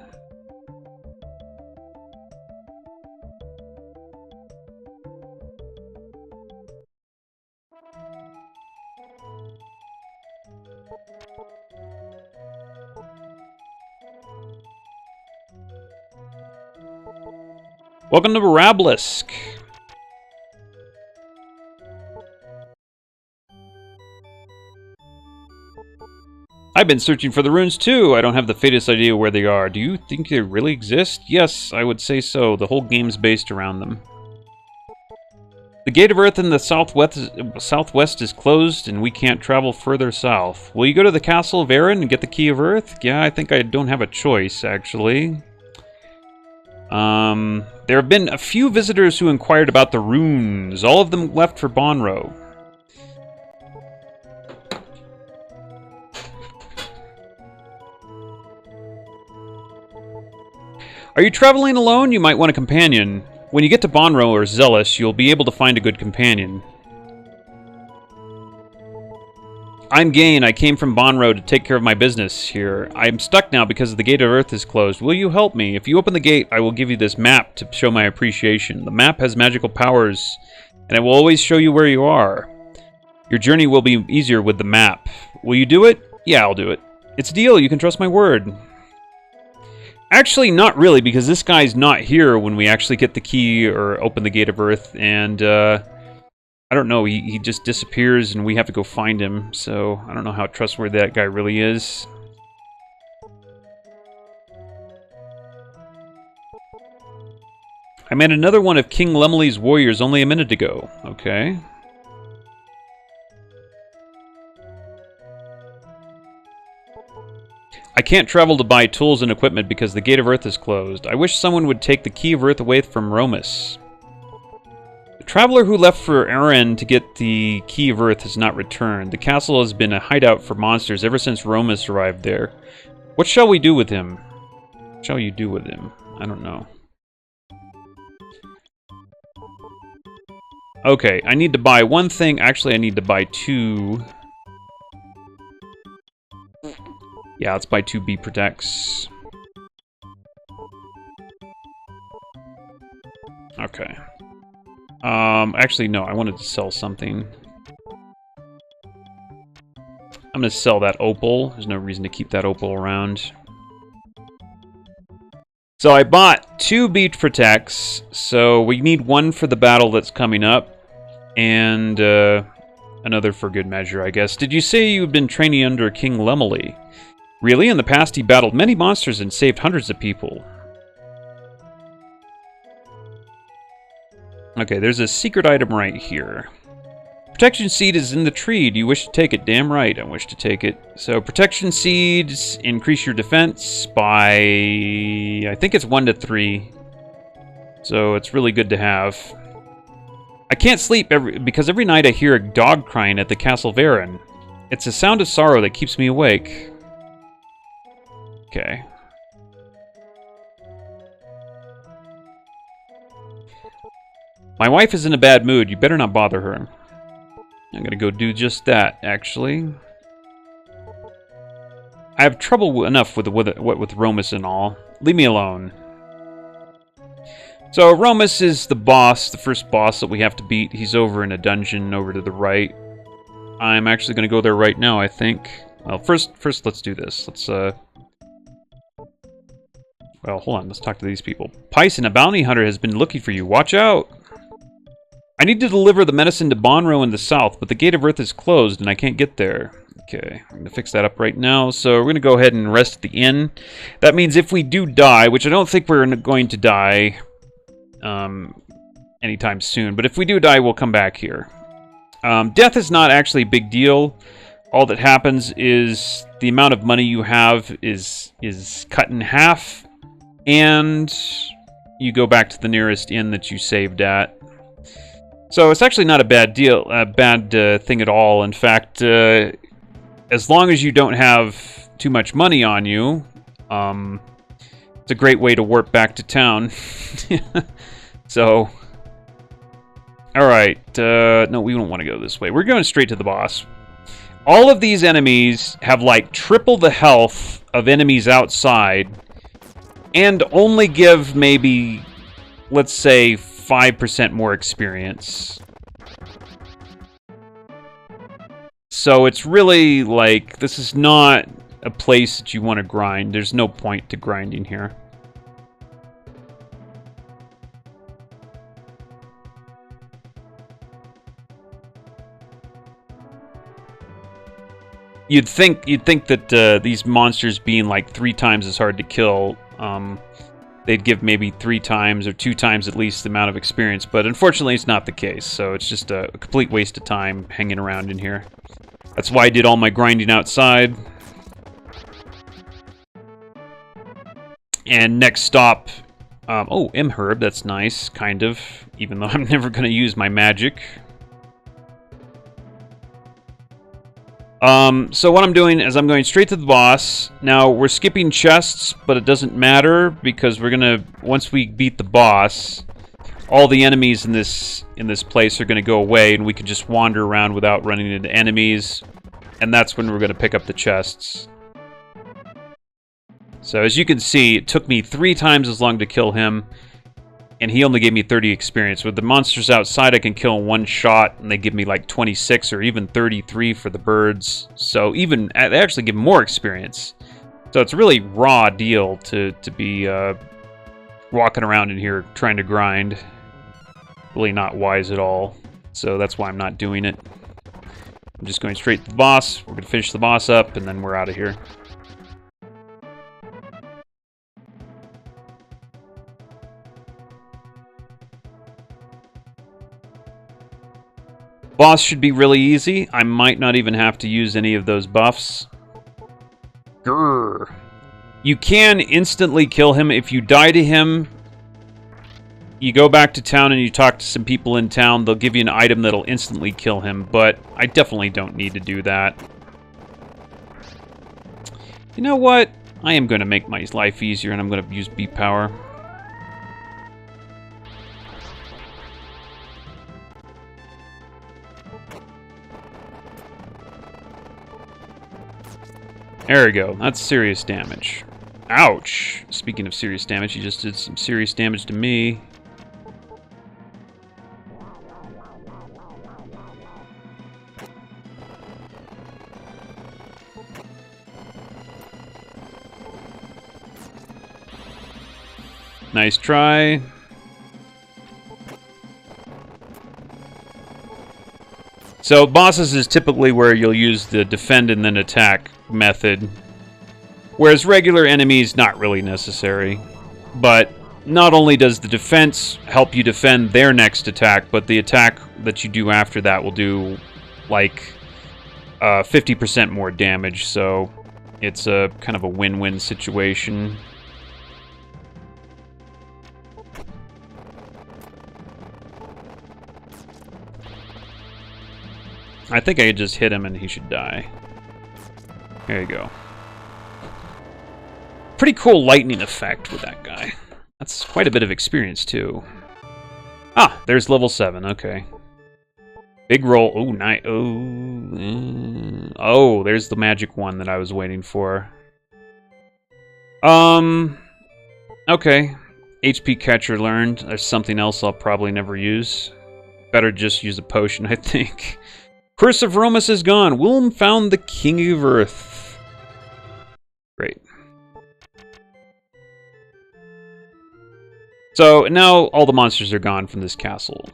Welcome to Barablisk. I've been searching for the runes too. I don't have the faintest idea where they are. Do you think they really exist? Yes, I would say so. The whole game's based around them. The Gate of Earth in the southwest is closed, and we can't travel further south. Will you go to the Castle of Erin and get the Key of Earth? Yeah, I think I don't have a choice, actually. There have been a few visitors who inquired about the runes. All of them left for Bonro. Are you traveling alone? You might want a companion. When you get to Bonro or Zealous, you'll be able to find a good companion. I'm Gain. I came from Bonro to take care of my business here. I'm stuck now because the Gate of Earth is closed. Will you help me? If you open the gate, I will give you this map to show my appreciation. The map has magical powers, and it will always show you where you are. Your journey will be easier with the map. Will you do it? Yeah, I'll do it. It's a deal. You can trust my word. Actually, not really, because this guy's not here when we actually get the key or open the Gate of Earth, and I don't know, he just disappears and we have to go find him, so I don't know how trustworthy that guy really is. I met another one of King Lemley's warriors only a minute ago. Okay. I can't travel to buy tools and equipment because the Gate of Earth is closed. I wish someone would take the Key of Earth away from Romus. The traveler who left for Aren to get the Key of Earth has not returned. The castle has been a hideout for monsters ever since Romus arrived there. What shall we do with him? What shall you do with him? I don't know. Okay, I need to buy one thing. Actually, I need to buy two. Yeah, let's buy 2 bee protects. Okay. Actually, no, I wanted to sell something. I'm gonna sell that opal. There's no reason to keep that opal around. So I bought 2 beach protects, so we need one for the battle that's coming up, and another for good measure, I guess. Did you say you've been training under King Lemley? Really? In the past, he battled many monsters and saved hundreds of people. Okay, there's a secret item right here. Protection seed is in the tree. Do you wish to take it? Damn right, I wish to take it. So, protection seeds increase your defense by... I think it's 1 to 3. So, it's really good to have. I can't sleep because every night I hear a dog crying at the Castle of Aren. It's a sound of sorrow that keeps me awake. Okay. My wife is in a bad mood. You better not bother her. I'm gonna go do just that, actually. I have trouble enough with Romus and all. Leave me alone. So Romus is the boss, the first boss that we have to beat. He's over in a dungeon over to the right. I'm actually gonna go there right now, I think. Well, first let's do this. Let's well, hold on. Let's talk to these people. Pyson, a bounty hunter, has been looking for you. Watch out! I need to deliver the medicine to Bonro in the south, but the Gate of Earth is closed and I can't get there. Okay, I'm going to fix that up right now. So we're going to go ahead and rest at the inn. That means if we do die, which I don't think we're going to die anytime soon, but if we do die, we'll come back here. Death is not actually a big deal. All that happens is the amount of money you have is cut in half, and you go back to the nearest inn that you saved at. So it's actually not a bad deal, a bad thing at all. In fact, as long as you don't have too much money on you, it's a great way to warp back to town. So, all right, no, we don't want to go this way. We're going straight to the boss. All of these enemies have like triple the health of enemies outside, and only give maybe, let's say, 5% more experience. So it's really like, this is not a place that you want to grind. There's no point to grinding here. You'd think that these monsters being like 3 times as hard to kill, they'd give maybe 3 times or 2 times at least the amount of experience, but unfortunately it's not the case, so it's just a complete waste of time hanging around in here. That's why I did all my grinding outside. And next stop, oh, M-Herb, that's nice, kind of, even though I'm never going to use my magic. So what I'm doing is I'm going straight to the boss. Now, we're skipping chests, but it doesn't matter, because we're gonna, once we beat the boss, all the enemies in this place are gonna go away, and we can just wander around without running into enemies, and that's when we're gonna pick up the chests. So, as you can see, it took me 3 times as long to kill him, and he only gave me 30 experience. With the monsters outside, I can kill in 1 shot, and they give me like 26 or even 33 for the birds. So even, they actually give more experience. So it's a really raw deal to be walking around in here trying to grind. Really not wise at all. So that's why I'm not doing it. I'm just going straight to the boss. We're going to finish the boss up, and then we're out of here. Boss should be really easy. I might not even have to use any of those buffs. Grrr. You can instantly kill him. If you die to him, you go back to town and you talk to some people in town. They'll give you an item that'll instantly kill him, but I definitely don't need to do that. You know what? I am going to make my life easier, and I'm going to use beat power. There we go. That's serious damage. Ouch! Speaking of serious damage, he just did some serious damage to me. Nice try. So bosses is typically where you'll use the defend and then attack method, whereas regular enemies not really necessary. But not only does the defense help you defend their next attack, but the attack that you do after that will do like 50% more damage, so it's a kind of a win-win situation. I think I could just hit him and he should die. There you go. Pretty cool lightning effect with that guy. That's quite a bit of experience, too. Ah, there's level 7. Okay. Big roll. Oh, nice. Oh, there's the magic one that I was waiting for. Okay. HP catcher learned. There's something else I'll probably never use. Better just use a potion, I think. Curse of Romus is gone. Wilme found the King of Earth. Great. So now all the monsters are gone from this castle.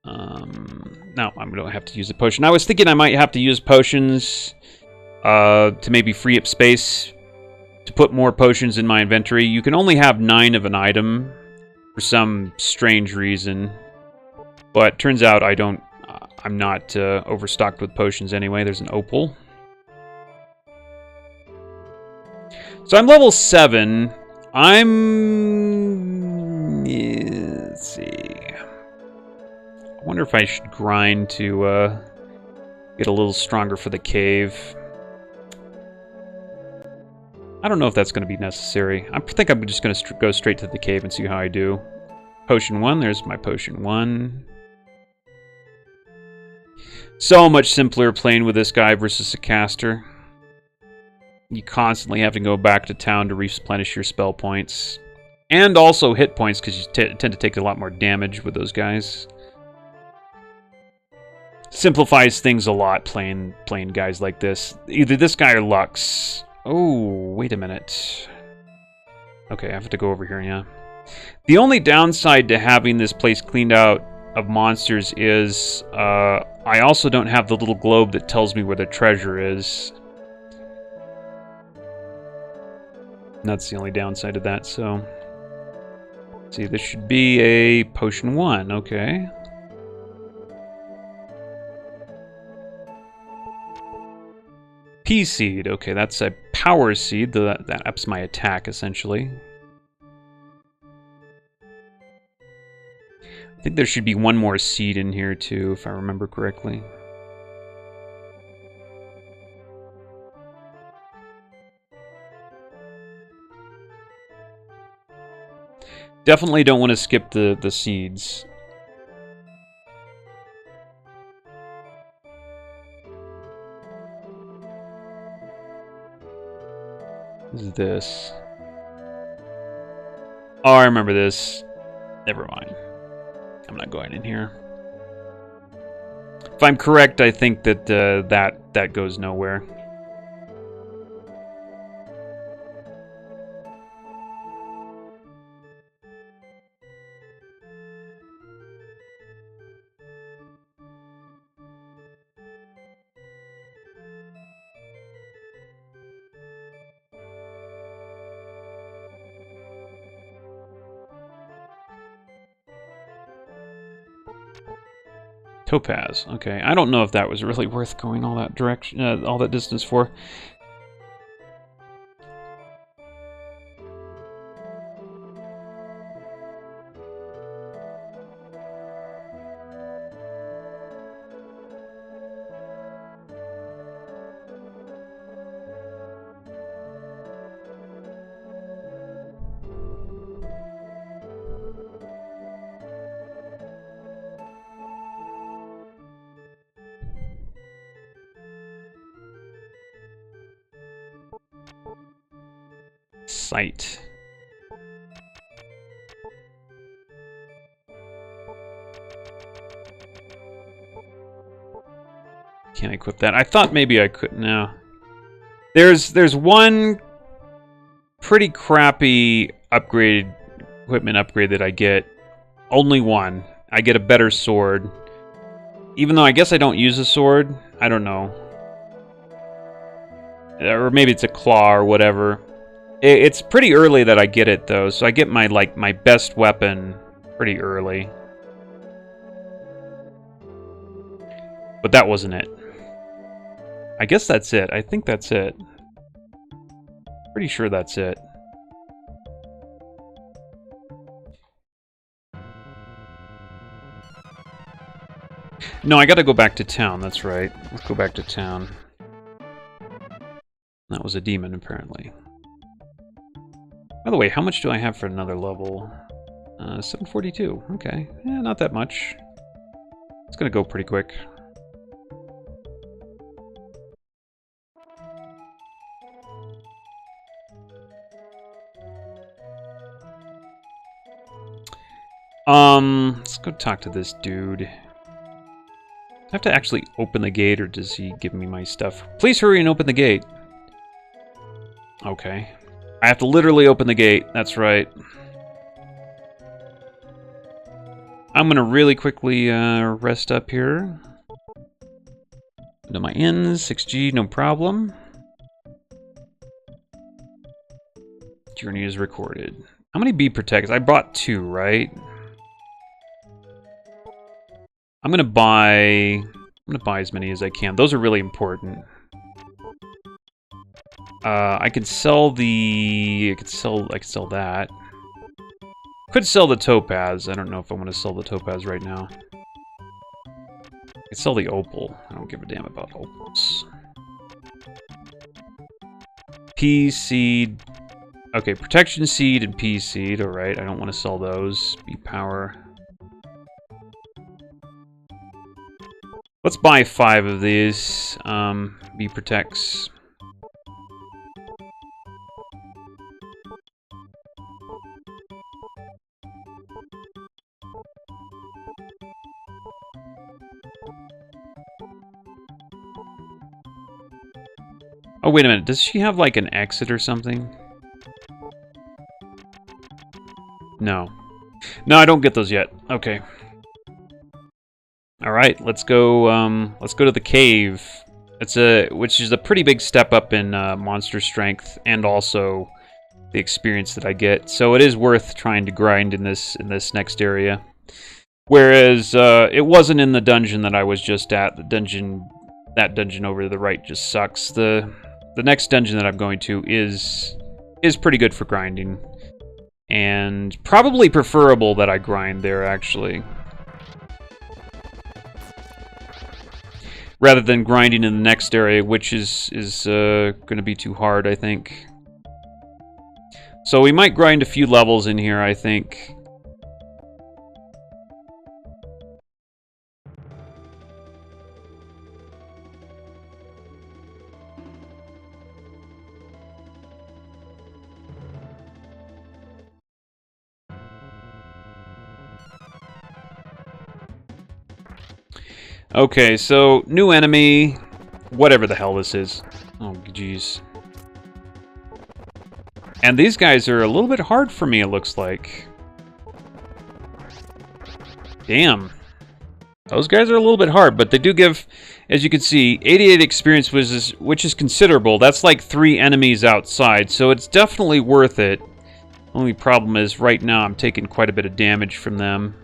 Now I'm going to have to use a potion. I was thinking I might have to use potions to maybe free up space to put more potions in my inventory. You can only have 9 of an item for some strange reason. But turns out I'm not overstocked with potions anyway. There's an opal. So I'm level 7. Let's see. I wonder if I should grind to get a little stronger for the cave. I don't know if that's going to be necessary. I think I'm just going to go straight to the cave and see how I do. Potion 1. There's my potion 1. So much simpler playing with this guy versus a caster. You constantly have to go back to town to replenish your spell points. And also hit points, because you tend to take a lot more damage with those guys. Simplifies things a lot playing guys like this. Either this guy or Lux. Oh, wait a minute. Okay, I have to go over here, yeah. The only downside to having this place cleaned out of monsters is I also don't have the little globe that tells me where the treasure is. And that's the only downside of that, so... Let's see, this should be a potion 1, okay. Pea seed, okay, that's a power seed, that ups my attack, essentially. I think there should be one more seed in here, too, if I remember correctly. Definitely don't want to skip the seeds. What is this? Oh, I remember this. Never mind. I'm not going in here. If I'm correct, I think that that goes nowhere. Topaz. Okay, I don't know if that was really worth going all that direction, all that distance for. Sight. Can't equip that. I thought maybe I could. No. There's one pretty crappy equipment upgrade that I get. Only one. I get a better sword. Even though I guess I don't use a sword. I don't know. Or maybe it's a claw or whatever. It's pretty early that I get it though, so I get my my best weapon pretty early. But that wasn't it. I guess that's it. I think that's it. Pretty sure that's it. No, I gotta go back to town, that's right. Let's go back to town. That was a demon, apparently. By the way, how much do I have for another level? 742. Okay. Yeah, not that much. It's gonna go pretty quick. Let's go talk to this dude. Do I have to actually open the gate, or does he give me my stuff? Please hurry and open the gate. Okay. I have to literally open the gate. That's right. I'm gonna really quickly rest up here. Into my ends, 6G, no problem. Journey is recorded. How many bee protectors? I bought 2, right? I'm gonna buy as many as I can. Those are really important. I could sell the... I could sell that. Could sell the topaz. I don't know if I want to sell the topaz right now. I could sell the opal. I don't give a damn about opals. Pea seed. Okay, protection seed and pea seed. Alright, I don't want to sell those. Bee power. Let's buy 5 of these. Bee protects. Oh, wait a minute. Does she have, like, an exit or something? No. No, I don't get those yet. Okay. Alright, let's go to the cave. Which is a pretty big step up in monster strength, and also the experience that I get. So it is worth trying to grind in this next area. Whereas, it wasn't in the dungeon that I was just at. That dungeon over to the right just sucks. The next dungeon that I'm going to is pretty good for grinding. And probably preferable that I grind there, actually. Rather than grinding in the next area, which is going to be too hard, I think. So we might grind a few levels in here, I think. Okay, so new enemy, whatever the hell this is. Oh, jeez. And these guys are a little bit hard for me, it looks like. Damn. Those guys are a little bit hard, but they do give, as you can see, 88 experience, which is considerable. That's like 3 enemies outside, so it's definitely worth it. Only problem is, right now, I'm taking quite a bit of damage from them.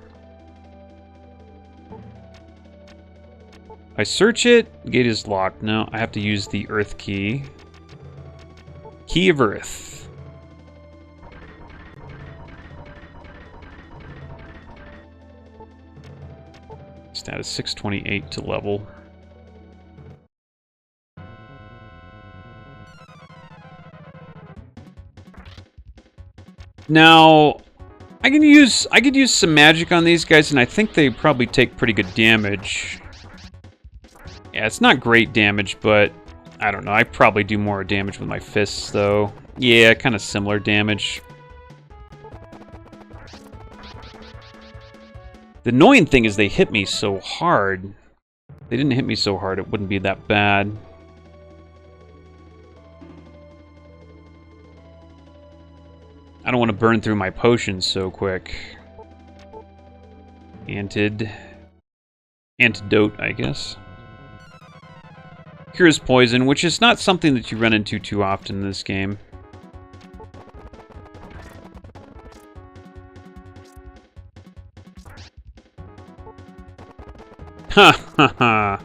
I search it, gate is locked. No, I have to use the earth key. Key of earth. Status 628 to level. Now, I could use some magic on these guys, and I think they probably take pretty good damage. Yeah, it's not great damage, but I don't know. I probably do more damage with my fists, though. Yeah, kind of similar damage. The annoying thing is they hit me so hard. If they didn't hit me so hard, it wouldn't be that bad. I don't want to burn through my potions so quick. Antidote, I guess. Cures poison, which is not something that you run into too often in this game. Ha ha ha!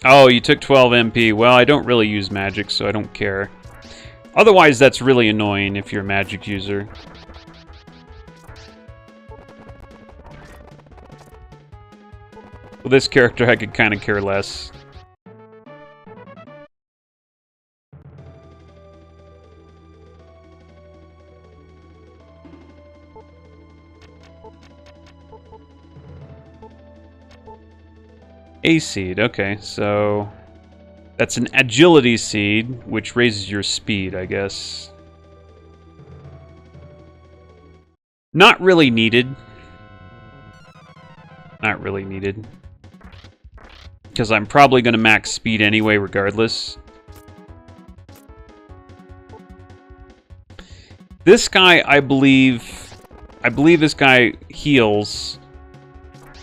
Oh, you took 12 MP. Well, I don't really use magic, so I don't care. Otherwise, that's really annoying if you're a magic user. With this character, I could kind of care less. A seed, okay, so that's an agility seed, which raises your speed, I guess. Not really needed. Not really needed. Because I'm probably going to max speed anyway, regardless. This guy, I believe this guy heals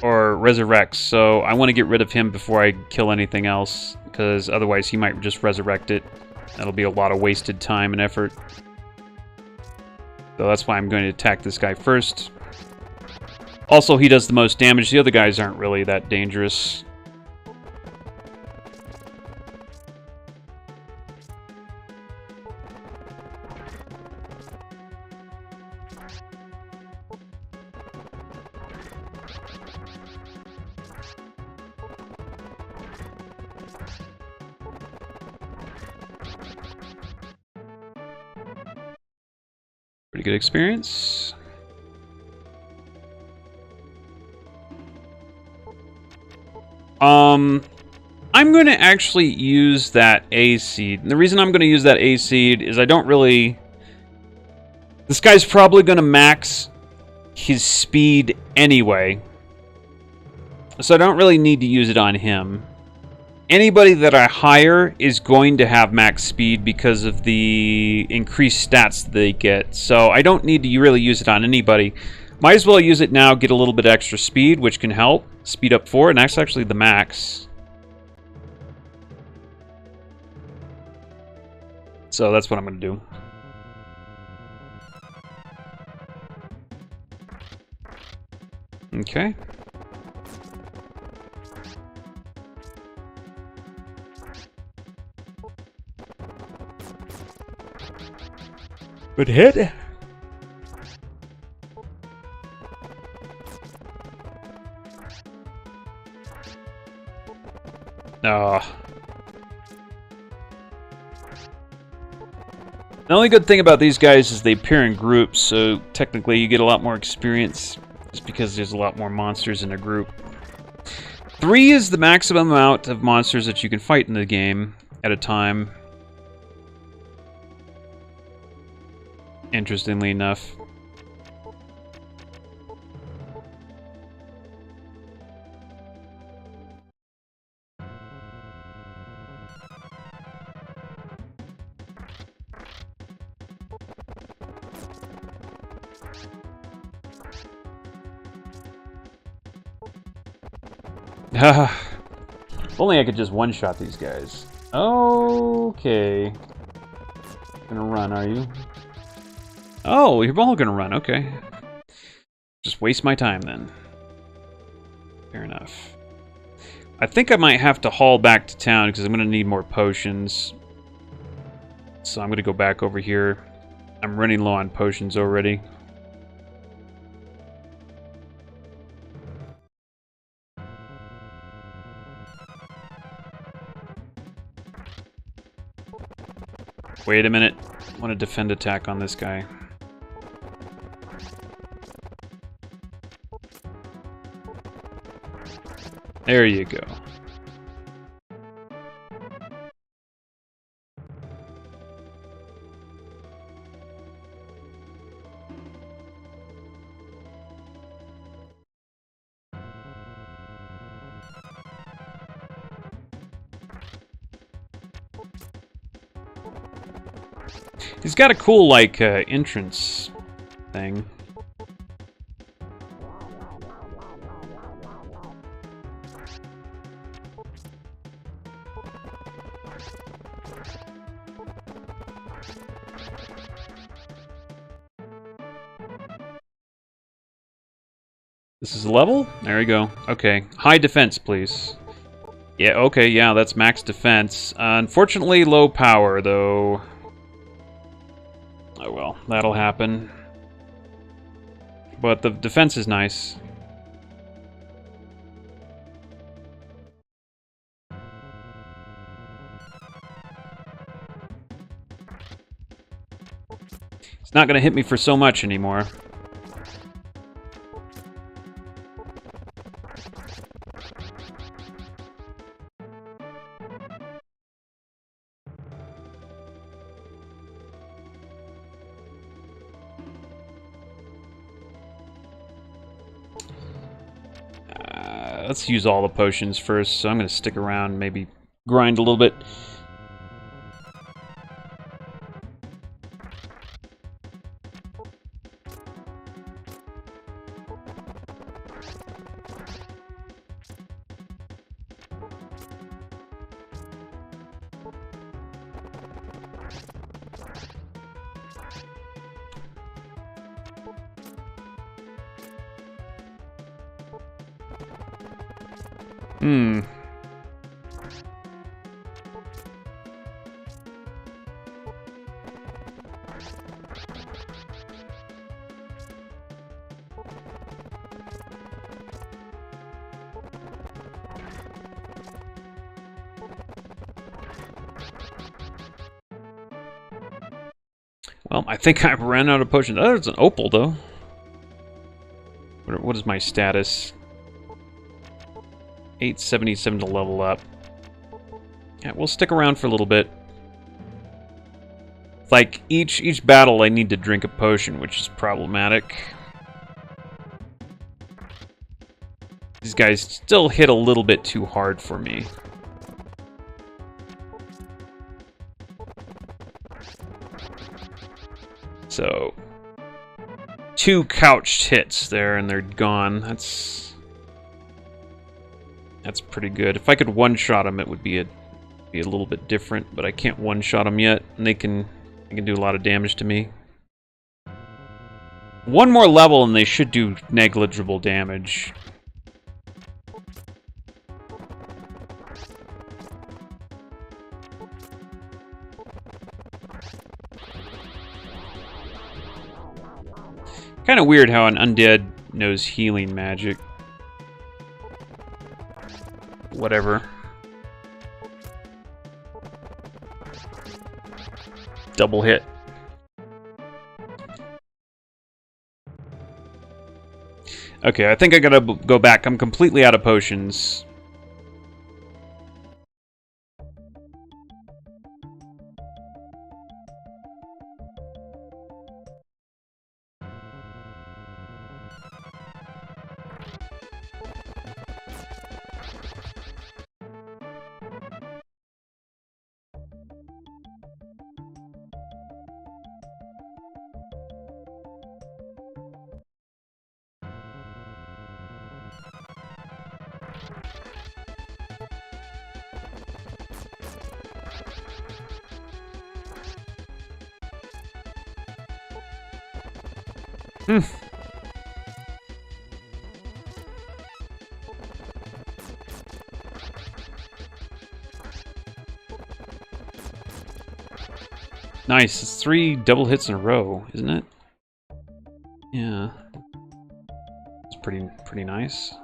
or resurrects, so I want to get rid of him before I kill anything else, because otherwise he might just resurrect it. That'll be a lot of wasted time and effort. So that's why I'm going to attack this guy first. Also, he does the most damage. The other guys aren't really that dangerous. Pretty good experience. I'm going to actually use that A seed. And the reason I'm going to use that A seed is I don't really... This guy's probably going to max his speed anyway. So I don't really need to use it on him. Anybody that I hire is going to have max speed because of the increased stats that they get. So I don't need to really use it on anybody. Might as well use it now, get a little bit extra speed, which can help. Speed up 4, and that's actually the max. So that's what I'm going to do. Okay. Good hit. The only good thing about these guys is they appear in groups, so technically you get a lot more experience just because there's a lot more monsters in a group. 3 is the maximum amount of monsters that you can fight in the game at a time. Interestingly enough. If only I could just one-shot these guys. Okay. Gonna run, are you? Oh, you're all gonna run, okay. Just waste my time then. Fair enough. I think I might have to haul back to town because I'm gonna need more potions. So I'm gonna go back over here. I'm running low on potions already. Wait a minute. I want to defend attack on this guy. There you go. He's got a cool, like, entrance thing. This is a level? There we go. Okay. High defense, please. Yeah, okay, yeah, that's max defense. Unfortunately, low power, though. Oh well, that'll happen. But the defense is nice. It's not gonna hit me for so much anymore. Let's use all the potions first, so I'm going to stick around, maybe grind a little bit. Well, I think I've ran out of potions. Oh, it's an opal, though. What is my status? 877 to level up. Yeah, we'll stick around for a little bit. Like, each battle I need to drink a potion, which is problematic. These guys still hit a little bit too hard for me. So, 2 couched hits there and they're gone. That's pretty good. If I could one-shot them, it would be a little bit different, but I can't one-shot them yet, and they can do a lot of damage to me. One more level and they should do negligible damage. Kind of weird how an undead knows healing magic. Whatever. Double hit. Okay, I think I gotta go back. I'm completely out of potions. Hmm. Nice. It's 3 double hits in a row, isn't it? Yeah. It's pretty nice.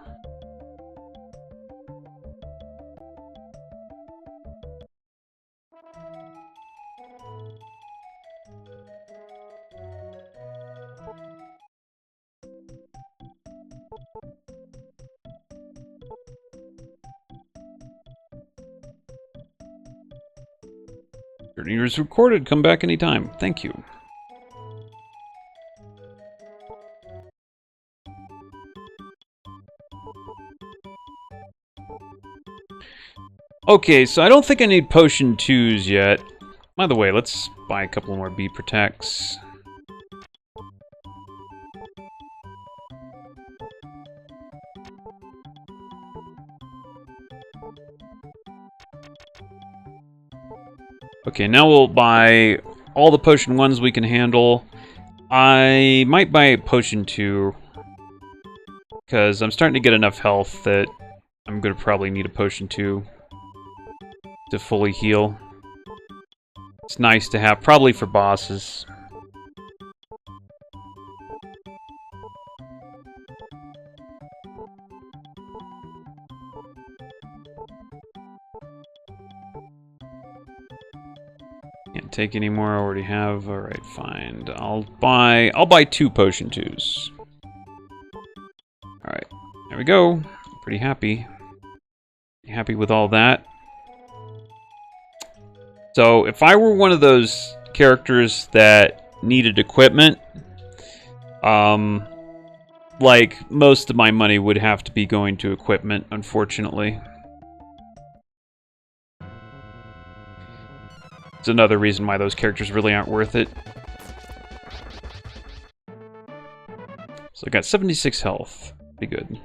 Journey is recorded. Come back anytime. Thank you. Okay, so I don't think I need potion 2s yet. By the way, let's buy a couple more bee protects. Okay, now we'll buy all the potion 1s we can handle. I might buy potion 2, because I'm starting to get enough health that I'm going to probably need a potion 2 to fully heal. It's nice to have, probably for bosses. Can't take any more, I already have. Alright, fine. I'll buy 2 potion 2s. Alright, there we go. I'm pretty happy. Happy with all that. So, if I were one of those characters that needed equipment, like, most of my money would have to be going to equipment, unfortunately. It's another reason why those characters really aren't worth it. So I got 76 health. Be good.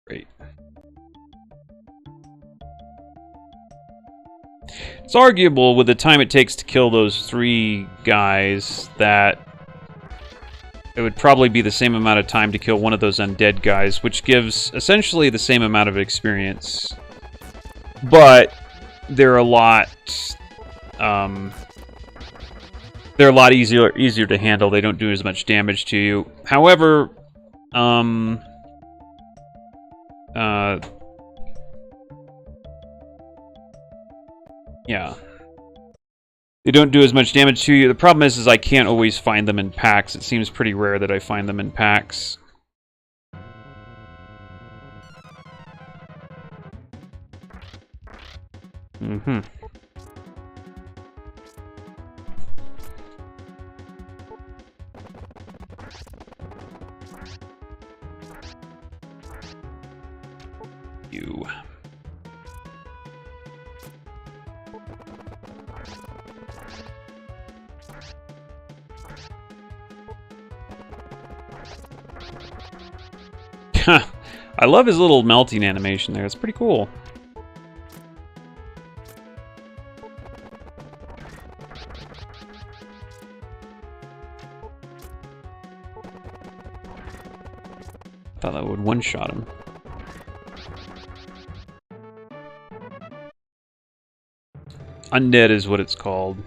Great. It's arguable with the time it takes to kill those 3 guys that it would probably be the same amount of time to kill one of those undead guys, which gives essentially the same amount of experience. But they're a lot easier to handle. They don't do as much damage to you. However, yeah. They don't do as much damage to you. The problem is I can't always find them in packs. It seems pretty rare that I find them in packs. Mm-hmm. You. I love his little melting animation there. It's pretty cool. Thought that would one-shot him. Undead is what it's called.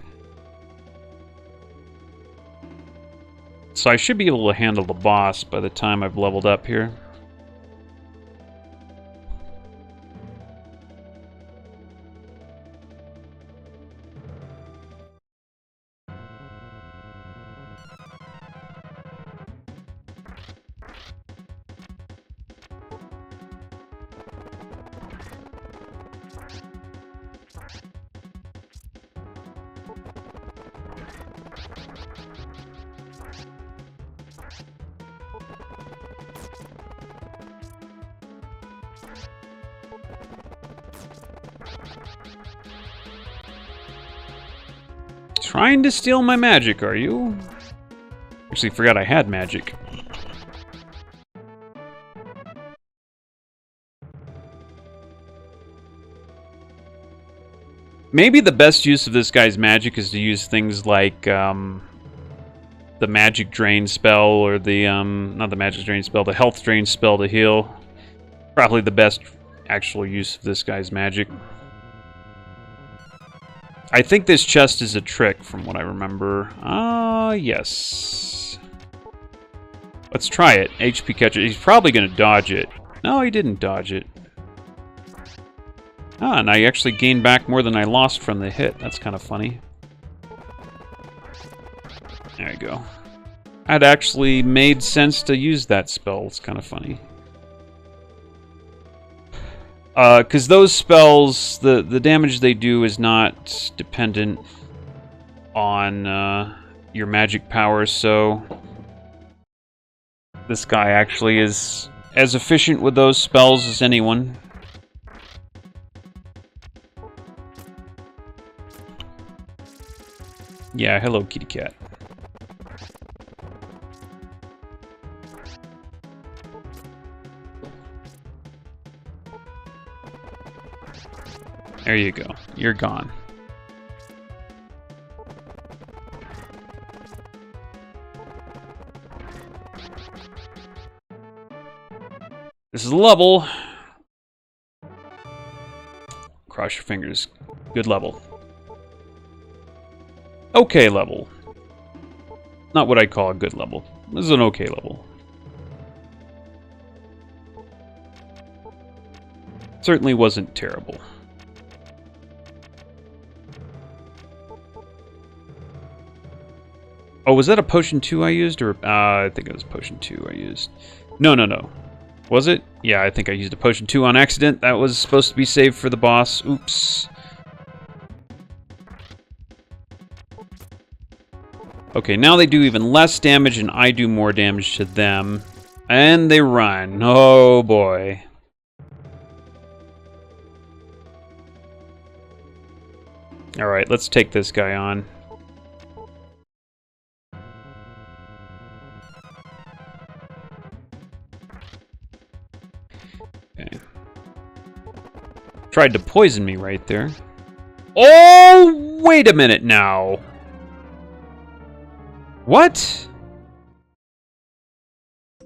So I should be able to handle the boss by the time I've leveled up here. Trying to steal my magic, are you? Actually, forgot I had magic. Maybe the best use of this guy's magic is to use things like the magic drain spell, or the not the magic drain spell, the health drain spell to heal. Probably the best actual use of this guy's magic. I think this chest is a trick from what I remember. Yes. Let's try it. HP catcher. He's probably going to dodge it. No, he didn't dodge it. Ah, and I actually gained back more than I lost from the hit. That's kind of funny. There you go. That actually made sense to use that spell. It's kind of funny. Because those spells, the damage they do is not dependent on your magic powers, so this guy actually is as efficient with those spells as anyone. Yeah, hello, kitty cat. There you go. You're gone. This is a level. Cross your fingers. Good level. Okay level. Not what I'd call a good level. This is an okay level. Certainly wasn't terrible. Oh, was that a potion 2 I used? Or I think it was potion 2 I used. No. Was it? Yeah, I think I used a potion 2 on accident. That was supposed to be saved for the boss. Oops. Okay, now they do even less damage and I do more damage to them. And they run. Oh boy. Alright, let's take this guy on. Okay. Tried to poison me right there. Oh, wait a minute now. What?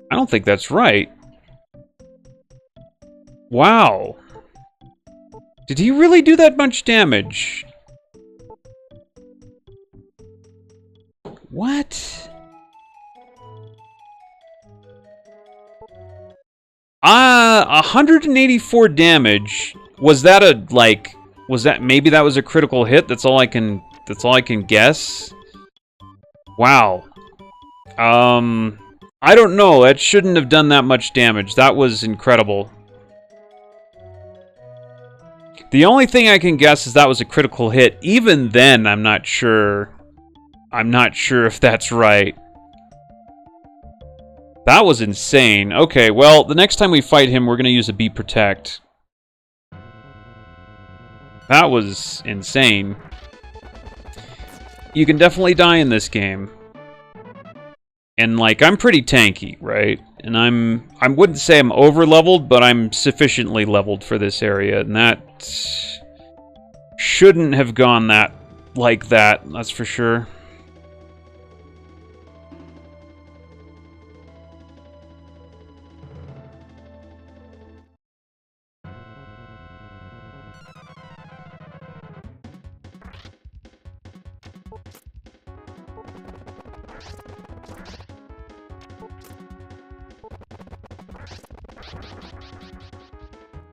I don't think that's right. Wow. Did he really do that much damage? What? 184 damage. Was that a, like, maybe that was a critical hit? That's all I can guess. Wow. I don't know. That shouldn't have done that much damage. That was incredible. The only thing I can guess is that was a critical hit. Even then, I'm not sure. I'm not sure if that's right. That was insane. Okay, well, the next time we fight him, we're going to use a Be Protect. That was insane. You can definitely die in this game. And, like, I'm pretty tanky, right? And I wouldn't say I'm over-leveled, but I'm sufficiently leveled for this area. And that shouldn't have gone like that, that's for sure.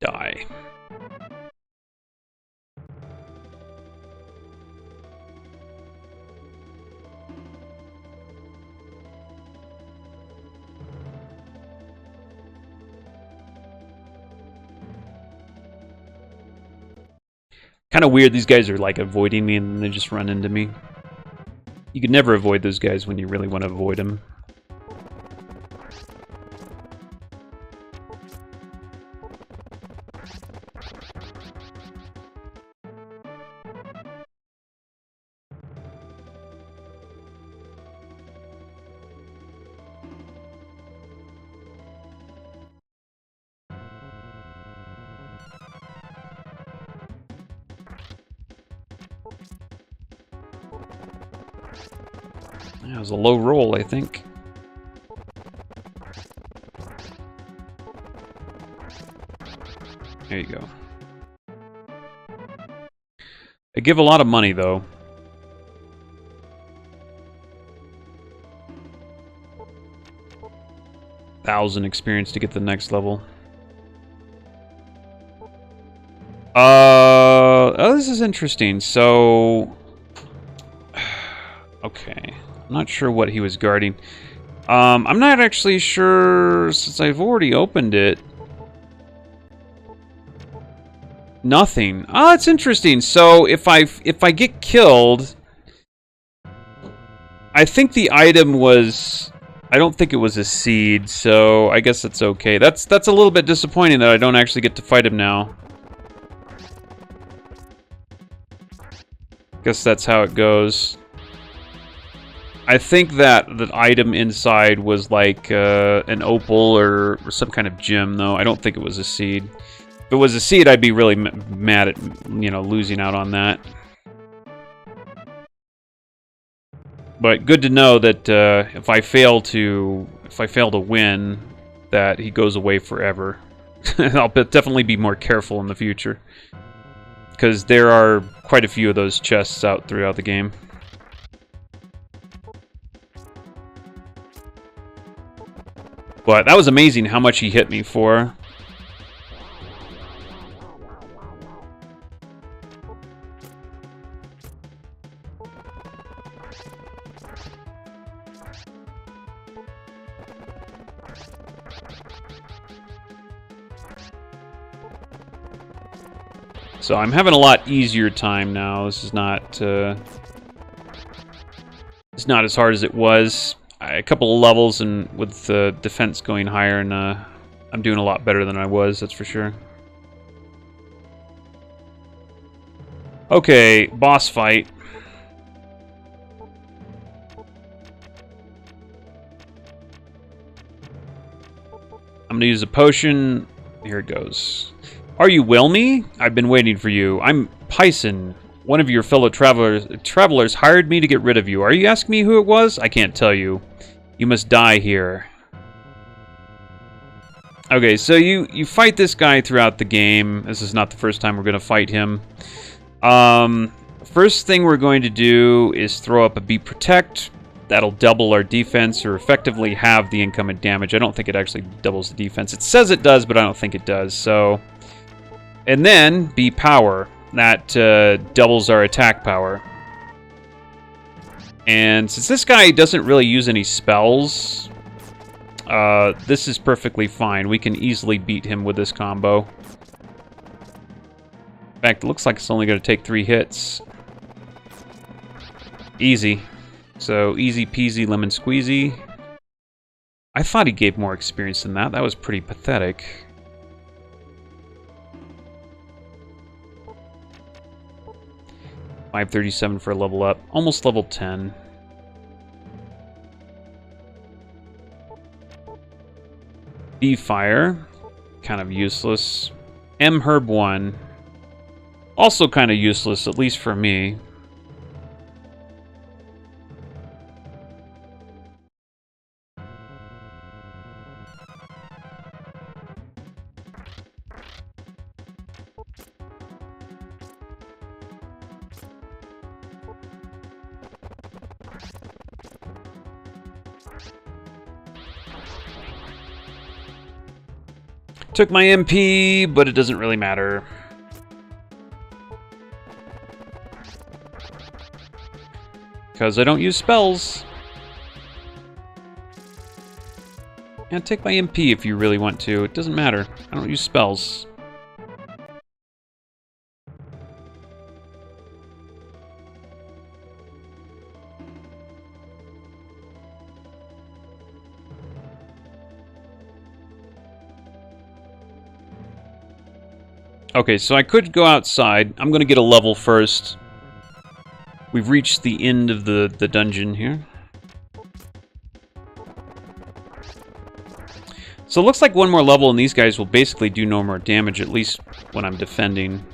Die. Kind of weird, these guys are like avoiding me and they just run into me. You could never avoid those guys when you really want to avoid them. That was a low roll, I think. There you go. They give a lot of money, though. $1,000 experience to get the next level. Oh, this is interesting. So, okay, I'm not sure what he was guarding. I'm not actually sure since I've already opened it. Nothing. Oh, it's interesting. So if I get killed, I think the item was. I don't think it was a seed, so I guess it's okay. That's a little bit disappointing that I don't actually get to fight him now. Guess that's how it goes. I think that the item inside was like an opal or some kind of gem, though. I don't think it was a seed. If it was a seed, I'd be really mad at, you know, losing out on that. But good to know that if I fail to win, that he goes away forever. I'll definitely be more careful in the future, because there are quite a few of those chests out throughout the game. But that was amazing how much he hit me for. So I'm having a lot easier time now. This is not it's not as hard as it was. A couple of levels, and with the defense going higher, and I'm doing a lot better than I was, that's for sure. Okay, boss fight. I'm gonna use a potion. Here it goes. Are you Wilme? I've been waiting for you. I'm Pyson. One of your fellow travelers hired me to get rid of you. Are you asking me who it was? I can't tell you. You must die here. Okay, so you fight this guy throughout the game. This is not the first time we're going to fight him. First thing we're going to do is throw up a Beat Protect. That'll double our defense, or effectively halve the incoming damage. I don't think it actually doubles the defense. It says it does, but I don't think it does. So, and then Be Power. That doubles our attack power. And since this guy doesn't really use any spells, this is perfectly fine. We can easily beat him with this combo. In fact, it looks like it's only going to take 3 hits. Easy. So, easy peasy lemon squeezy. I thought he gave more experience than that. That was pretty pathetic. $537 for a level up. Almost level 10. B-Fire. Kind of useless. M-Herb 1. Also kind of useless, at least for me. Took my MP, but it doesn't really matter. Because I don't use spells. And take my MP if you really want to. It doesn't matter. I don't use spells. Okay, so I could go outside. I'm going to get a level first. We've reached the end of the dungeon here. So it looks like one more level and these guys will basically do no more damage, at least when I'm defending.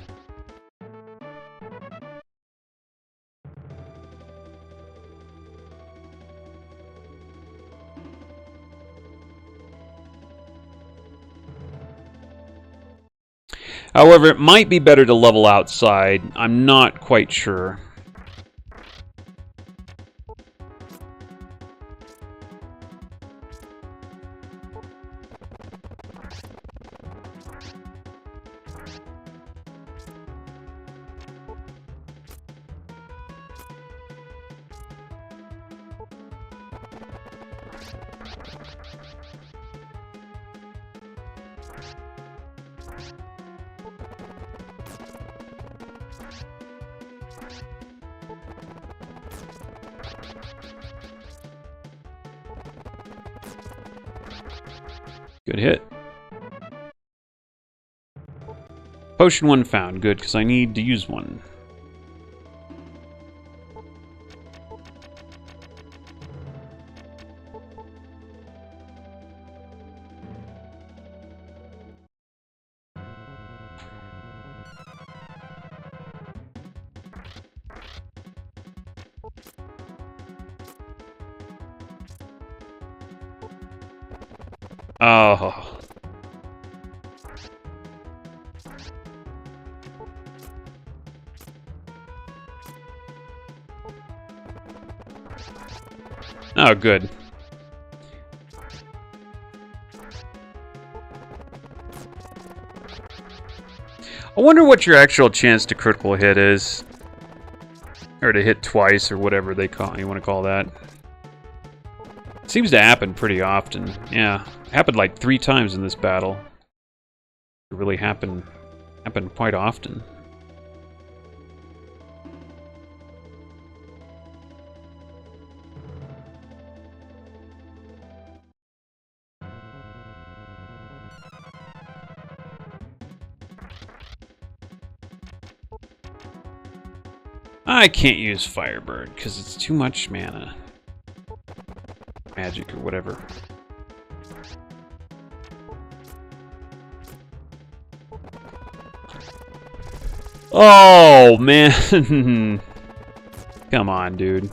However, it might be better to level outside. I'm not quite sure. Good hit. Potion 1 found. Good, because I need to use one. Oh. Oh, good. I wonder what your actual chance to critical hit is. Or to hit twice, or whatever you want to call that. It seems to happen pretty often. Yeah. It happened like 3 times in this battle. It really happened quite often. I can't use Firebird because it's too much mana. Magic or whatever. Oh, man. Come on, dude.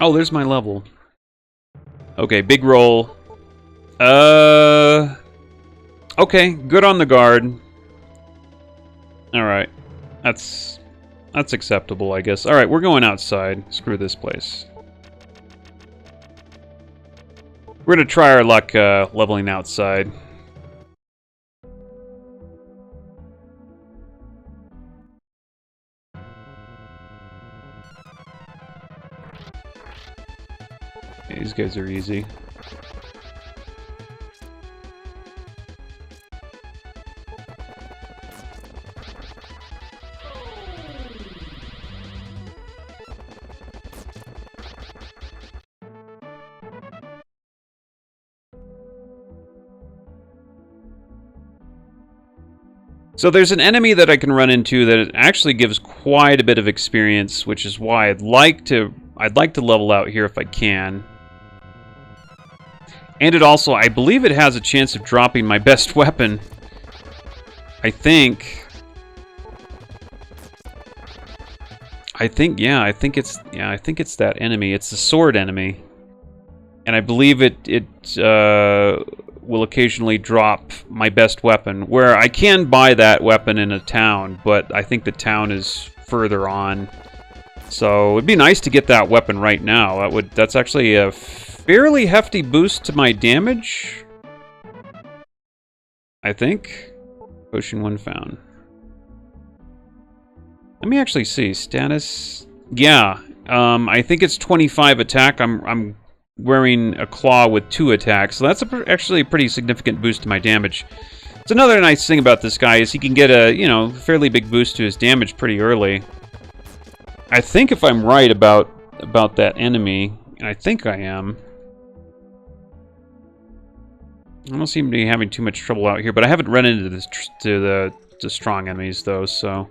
Oh, there's my level. Okay, big roll. Okay, good on the guard. Alright. That's acceptable, I guess. Alright, we're going outside. Screw this place. We're gonna try our luck leveling outside. Okay, these guys are easy. So there's an enemy that I can run into that actually gives quite a bit of experience, which is why I'd like to level out here if I can. And it also, I believe it has a chance of dropping my best weapon. I think it's that enemy. It's the sword enemy. And I believe it will occasionally drop my best weapon, where I can buy that weapon in a town, but I think the town is further on. So it'd be nice to get that weapon right now. That's actually a fairly hefty boost to my damage, I think. Potion 1 found. Let me actually see status. Yeah, I think it's 25 attack. I'm wearing a claw with 2 attacks, so that's actually a pretty significant boost to my damage. It's another nice thing about this guy is he can get a, fairly big boost to his damage pretty early. I think if I'm right about that enemy, and I think I am. I don't seem to be having too much trouble out here, but I haven't run into the strong enemies though, so.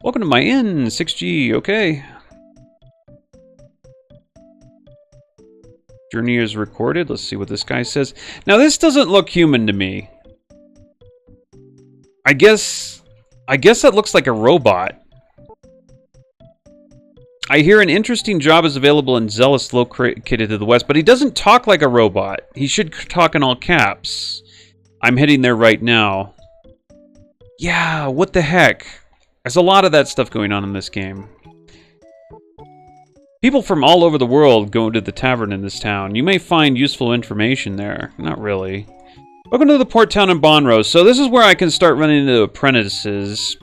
Welcome to my inn, 6G, okay. Journey is recorded. Let's see what this guy says. Now this doesn't look human to me. I guess that looks like a robot. I hear an interesting job is available in Zealous located to the west, but he doesn't talk like a robot. He should talk in all caps. I'm heading there right now. Yeah, what the heck? There's a lot of that stuff going on in this game. People from all over the world go to the tavern in this town. You may find useful information there. Not really. Welcome to the port town in Bonrose. So this is where I can start running into apprentices.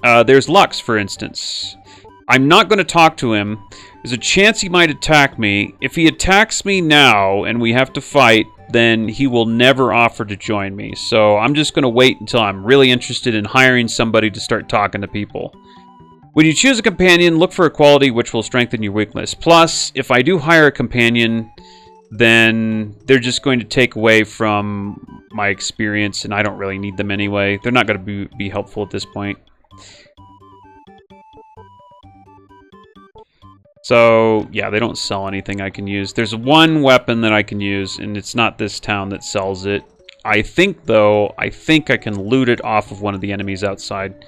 There's Lux, for instance. I'm not going to talk to him. There's a chance he might attack me. If he attacks me now and we have to fight, then he will never offer to join me. So I'm just going to wait until I'm really interested in hiring somebody to start talking to people. When you choose a companion, look for a quality which will strengthen your weakness. Plus, if I do hire a companion, then they're just going to take away from my experience, and I don't really need them anyway. They're not going to be helpful at this point. So, yeah, they don't sell anything I can use. There's one weapon that I can use, and it's not this town that sells it. I think, though, I can loot it off of one of the enemies outside.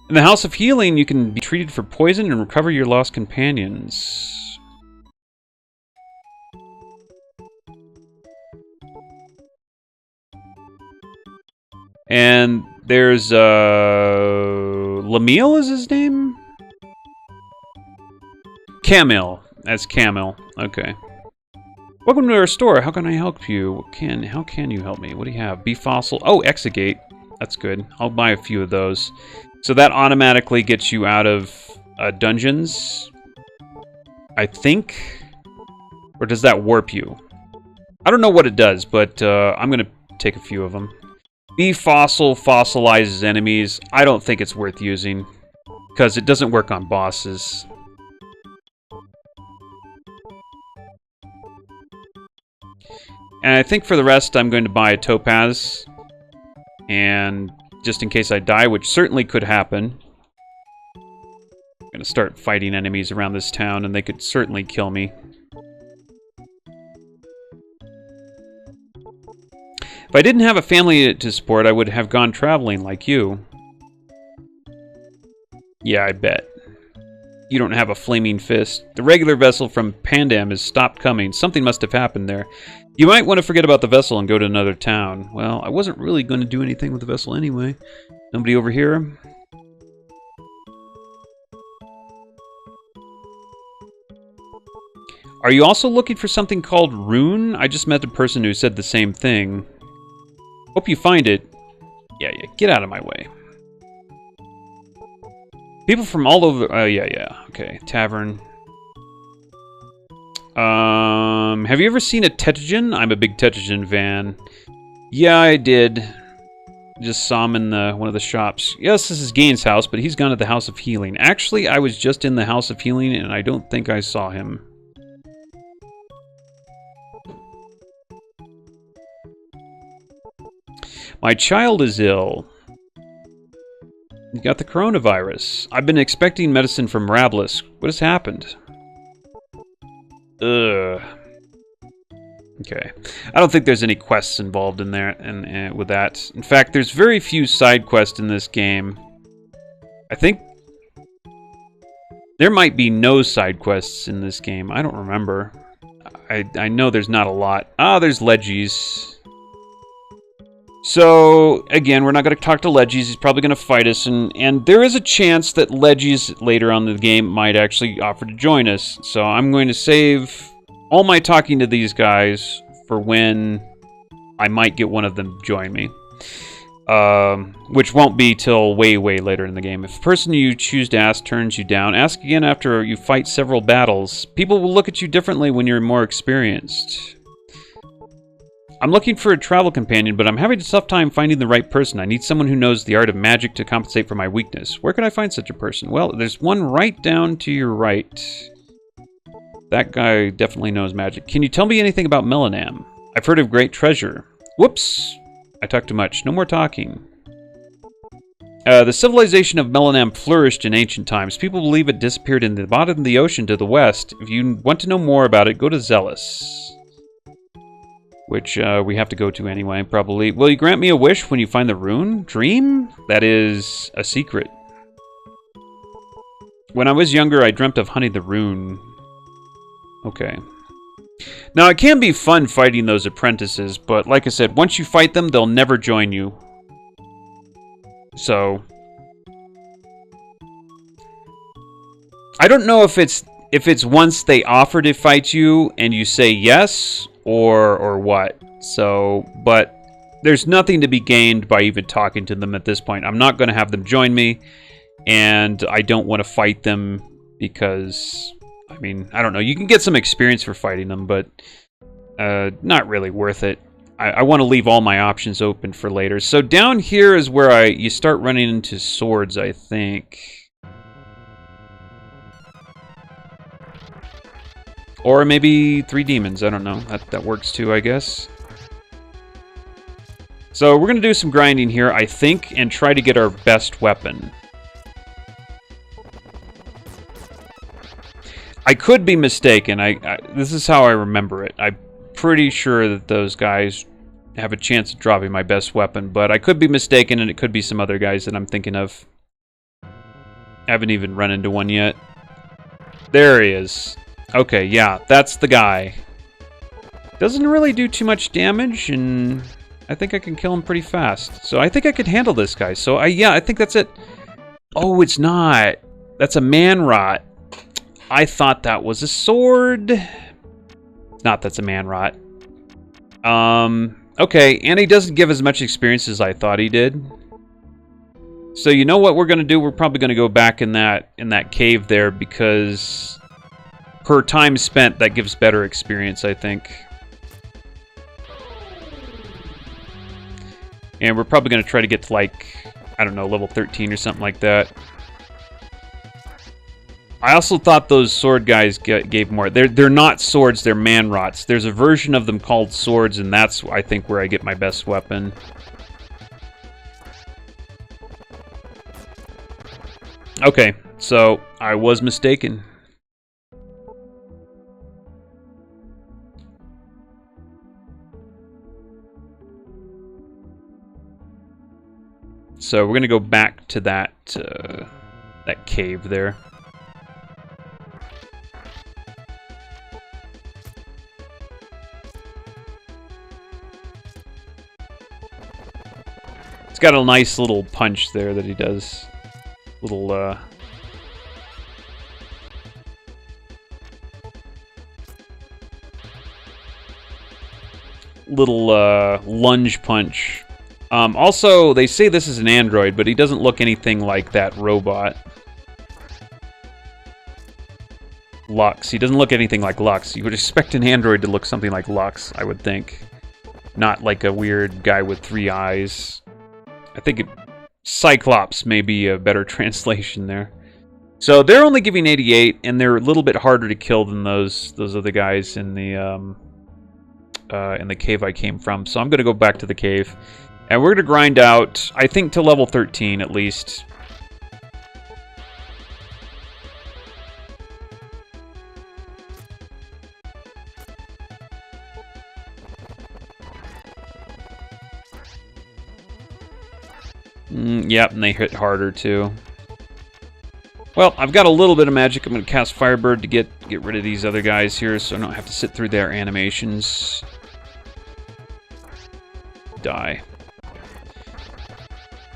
In the House of Healing, you can be treated for poison and recover your lost companions. And there's, Lamille is his name? Camille. That's Camille. Okay. Welcome to our store. How can I help you? How can you help me? What do you have? Beef fossil. Oh, Exegate. That's good. I'll buy a few of those. So that automatically gets you out of dungeons, I think. Or does that warp you? I don't know what it does, but I'm going to take a few of them. Beef fossil fossilizes enemies. I don't think it's worth using, because it doesn't work on bosses. And I think for the rest, I'm going to buy a topaz. And just in case I die, which certainly could happen. I'm going to start fighting enemies around this town, and they could certainly kill me. If I didn't have a family to support, I would have gone traveling like you. Yeah, I bet. You don't have a flaming fist. The regular vessel from Pandam has stopped coming. Something must have happened there. You might want to forget about the vessel and go to another town. Well, I wasn't really going to do anything with the vessel anyway. Nobody over here? Are you also looking for something called Rune? I just met a person who said the same thing. Hope you find it. Yeah, get out of my way. People from all over... yeah. Okay, tavern. Have you ever seen a Tetagen? I'm a big Tetagen fan. Yeah, I did. Just saw him in one of the shops. Yes, this is Gaines' house, but he's gone to the House of Healing. Actually, I was just in the House of Healing, and I don't think I saw him. My child is ill. You got the coronavirus. I've been expecting medicine from Rablis. What has happened? Ugh. Okay. I don't think there's any quests involved in there and with that. In fact, there's very few side quests in this game. I think there might be no side quests in this game. I don't remember. I know there's not a lot. Ah, there's Legis. So, again, we're not going to talk to Legis. He's probably going to fight us, and there is a chance that Legis later on in the game might actually offer to join us. So I'm going to save all my talking to these guys for when I might get one of them to join me. Which won't be till way, way later in the game. If the person you choose to ask turns you down, ask again after you fight several battles. People will look at you differently when you're more experienced. I'm looking for a travel companion, but I'm having a tough time finding the right person. I need someone who knows the art of magic to compensate for my weakness. Where can I find such a person? Well, there's one right down to your right. That guy definitely knows magic. Can you tell me anything about Melanam? I've heard of great treasure. Whoops! I talk too much. No more talking. The civilization of Melanam flourished in ancient times. People believe it disappeared in the bottom of the ocean to the west. If you want to know more about it, go to Zealous. which we have to go to anyway, probably. Will you grant me a wish when you find the rune? Dream? That is a secret. When I was younger, I dreamt of hunting the rune. Okay. Now, it can be fun fighting those apprentices, but like I said, once you fight them, they'll never join you. So... I don't know if it's once they offer to fight you and you say yes, or what. So, but there's nothing to be gained by even talking to them at this point. I'm not going to have them join me, and I don't want to fight them because, I mean, I don't know. You can get some experience for fighting them, but not really worth it. I want to leave all my options open for later. So down here is where you start running into swords, I think. Or maybe 3 demons, I don't know. That works too, I guess. So we're going to do some grinding here, I think, and try to get our best weapon. I could be mistaken. This is how I remember it. I'm pretty sure that those guys have a chance of dropping my best weapon, but I could be mistaken, and it could be some other guys that I'm thinking of. Haven't even run into one yet. There he is. Okay, yeah, that's the guy. Doesn't really do too much damage, and I think I can kill him pretty fast. So I think I could handle this guy. So yeah, I think that's it. Oh, it's not. That's a man rot. I thought that was a sword. It's not, that's a man rot. Okay, and he doesn't give as much experience as I thought he did. So you know what we're gonna do? We're probably gonna go back in that cave there because per time spent, that gives better experience, I think. And we're probably going to try to get to, like, I don't know, level 13 or something like that. I also thought those sword guys gave more. They're not swords, they're man rots. There's a version of them called swords, and that's, I think, where I get my best weapon. Okay, so I was mistaken. So we're going to go back to that cave there. It's got a nice little punch there that he does. Little lunge punch. Also, they say this is an android, but he doesn't look anything like that robot. Lux. He doesn't look anything like Lux. You would expect an android to look something like Lux, I would think. Not like a weird guy with 3 eyes. I think Cyclops may be a better translation there. So they're only giving 88, and they're a little bit harder to kill than those other guys in the cave I came from. So I'm going to go back to the cave. And we're going to grind out, I think, to level 13 at least. Yep, and they hit harder too. Well, I've got a little bit of magic. I'm going to cast Firebird to get rid of these other guys here, so I don't have to sit through their animations. Die.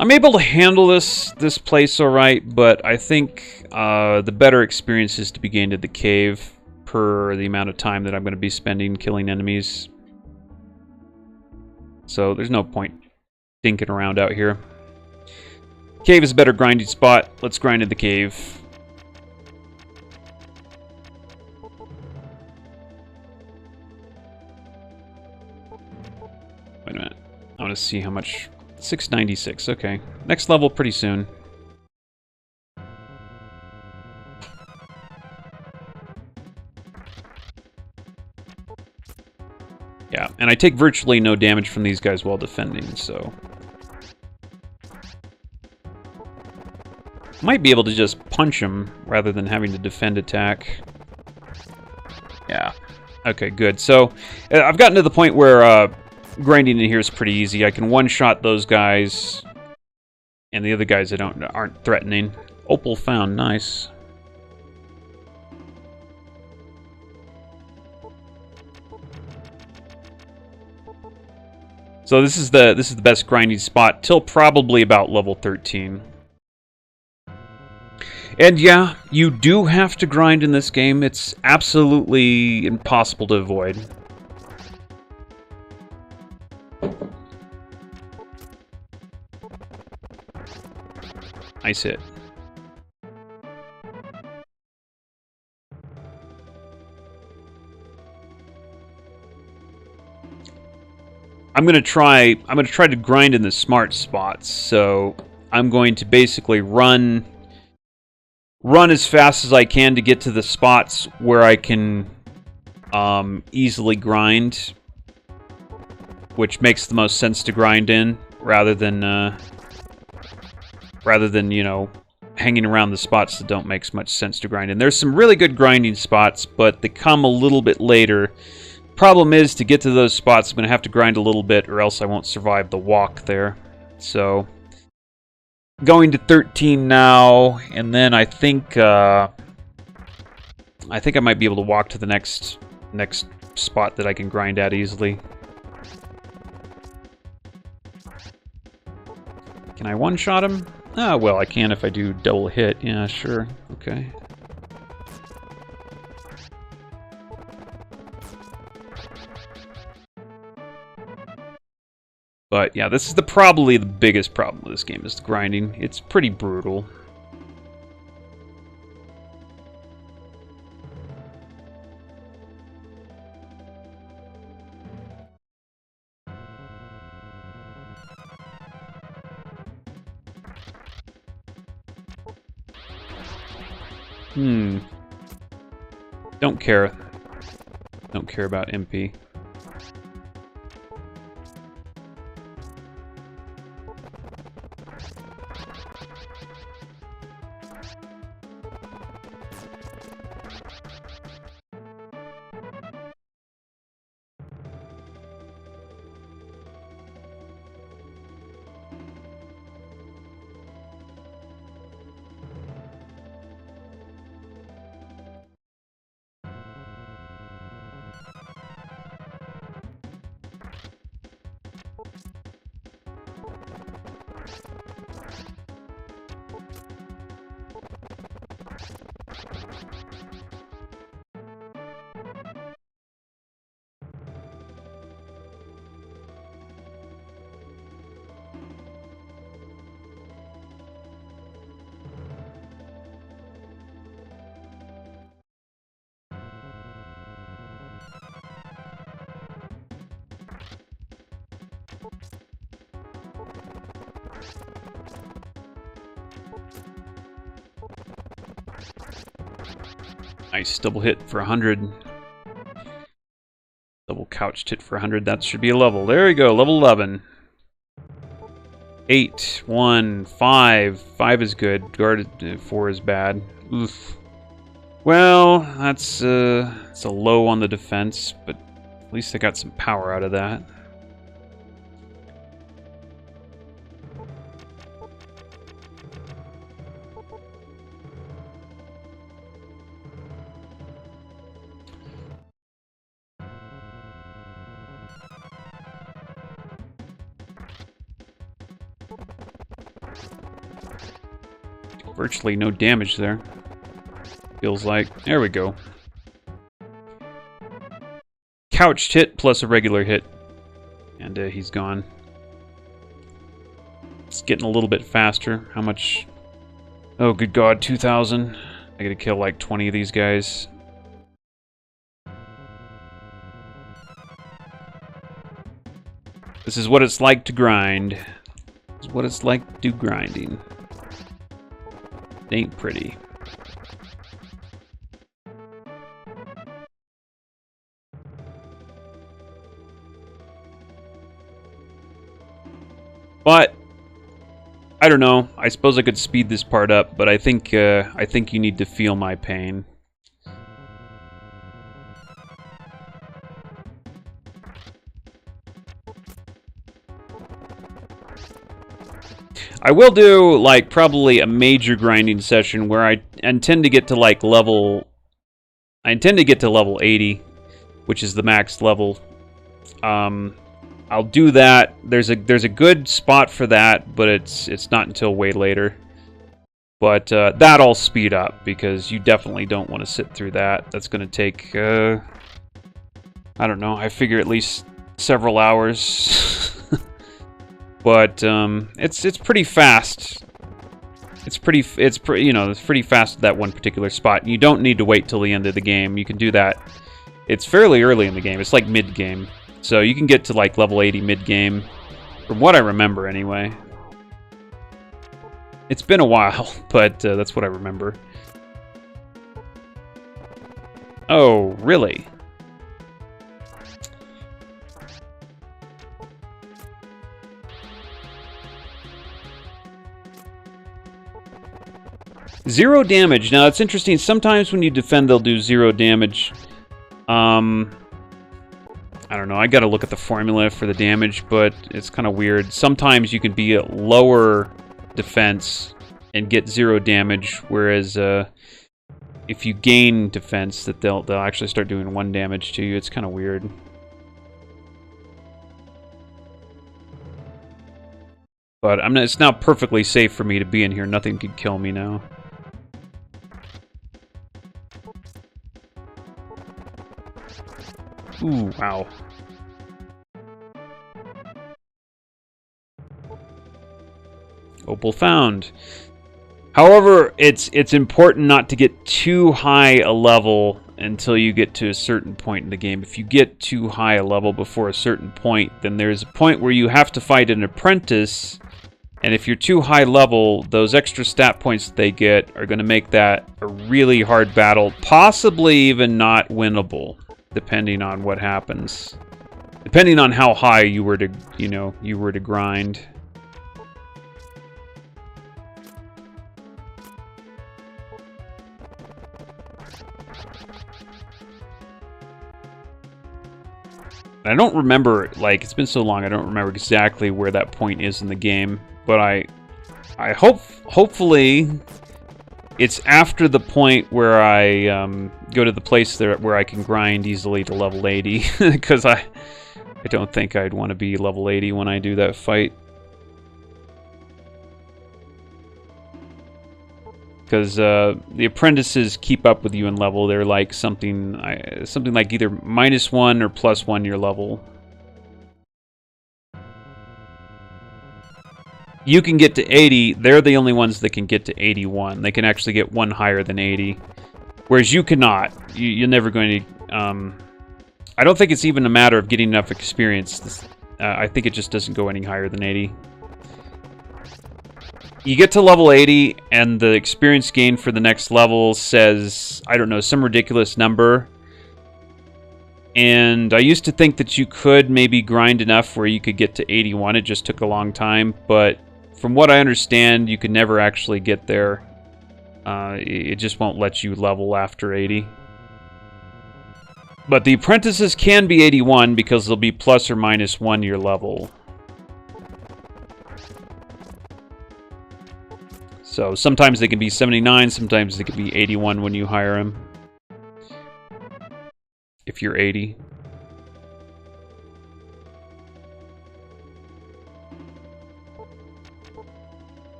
I'm able to handle this place all right, but I think the better experience is to be gained at the cave per the amount of time that I'm going to be spending killing enemies. So there's no point dinking around out here. Cave is a better grinding spot. Let's grind in the cave. Wait a minute. I want to see how much... 696, okay. Next level pretty soon. Yeah, and I take virtually no damage from these guys while defending, so... Might be able to just punch them rather than having to defend attack. Yeah. Okay, good. So, I've gotten to the point where grinding in here is pretty easy. I can one-shot those guys, and the other guys aren't threatening. Opal found, nice. So this is the best grinding spot till probably about level 13. And yeah, you do have to grind in this game. It's absolutely impossible to avoid. Nice hit. I'm gonna try to grind in the smart spots. So I'm going to basically run as fast as I can to get to the spots where I can easily grind, which makes the most sense to grind in, rather than you know, hanging around the spots that don't make much sense to grind in. There's some really good grinding spots, but they come a little bit later. Problem is, to get to those spots, I'm going to have to grind a little bit, or else I won't survive the walk there. So, going to 13 now, and then I think I might be able to walk to the next spot that I can grind at easily. Can I one-shot him? Ah, well, I can if I do double hit. Yeah, sure. Okay. But yeah, this is probably the biggest problem with this game, is the grinding. It's pretty brutal. Don't care. Don't care about MP. Nice double hit for 100. Double couched hit for 100. That should be a level. There we go, level 11. 8, 1, 5. 5 is good. Guarded 4 is bad. Oof. Well, that's a low on the defense, but at least I got some power out of that. Virtually no damage there. Feels like. There we go. Couched hit plus a regular hit. And he's gone. It's getting a little bit faster. How much? Oh, good God, 2,000. I gotta kill like 20 of these guys. This is what it's like to grind. This is what it's like to do grinding. It ain't pretty. But I don't know. I suppose I could speed this part up, but I think you need to feel my pain. I will do, like, probably a major grinding session where I intend to get to, like, level... I intend to get to level 80, which is the max level. I'll do that. There's a good spot for that, but it's not until way later. But that'll speed up, because you definitely don't want to sit through that. That's going to take, I don't know, I figure at least several hours. But it's pretty fast. It's pretty fast at that one particular spot. You don't need to wait till the end of the game. You can do that. It's fairly early in the game. It's like mid-game. So you can get to like level 80 mid-game. From what I remember anyway. It's been a while, but that's what I remember. Oh, really? Zero damage. Now, it's interesting. Sometimes when you defend, they'll do 0 damage. I don't know. I gotta look at the formula for the damage, but it's kind of weird. Sometimes you can be at lower defense and get 0 damage, whereas if you gain defense, that they'll actually start doing 1 damage to you. It's kind of weird. But it's now perfectly safe for me to be in here. Nothing could kill me now. Ooh, wow. Opal found. However, it's important not to get too high a level until you get to a certain point in the game. If you get too high a level before a certain point, then there's a point where you have to fight an apprentice, and if you're too high level, those extra stat points that they get are going to make that a really hard battle, possibly even not winnable, depending on what happens. Depending on how high you were to, you were to grind. I don't remember, like, it's been so long, I don't remember exactly where that point is in the game, but I hopefully it's after the point where I go to the place there where I can grind easily to level 80, because I don't think I'd want to be level 80 when I do that fight. Because the apprentices keep up with you in level. They're like something like either -1 or +1 your level. You can get to 80. They're the only ones that can get to 81. They can actually get 1 higher than 80. Whereas you cannot. You're never going to... I don't think it's even a matter of getting enough experience. I think it just doesn't go any higher than 80. You get to level 80, and the experience gain for the next level says, I don't know, some ridiculous number. And I used to think that you could maybe grind enough where you could get to 81. It just took a long time. But from what I understand, you could never actually get there. It just won't let you level after 80. But the apprentices can be 81 because they'll be plus or minus 1 your level. So sometimes they can be 79, sometimes they can be 81 when you hire them. If you're 80.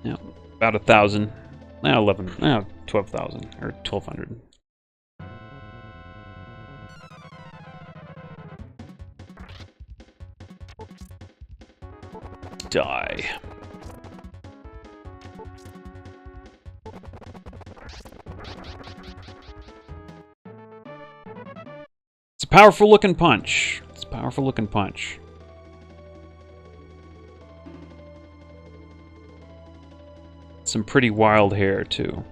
Yeah, about 1,000. 11, 12,000 or 1,200. Die. It's a powerful looking punch. It's a powerful looking punch. Some pretty wild hair too.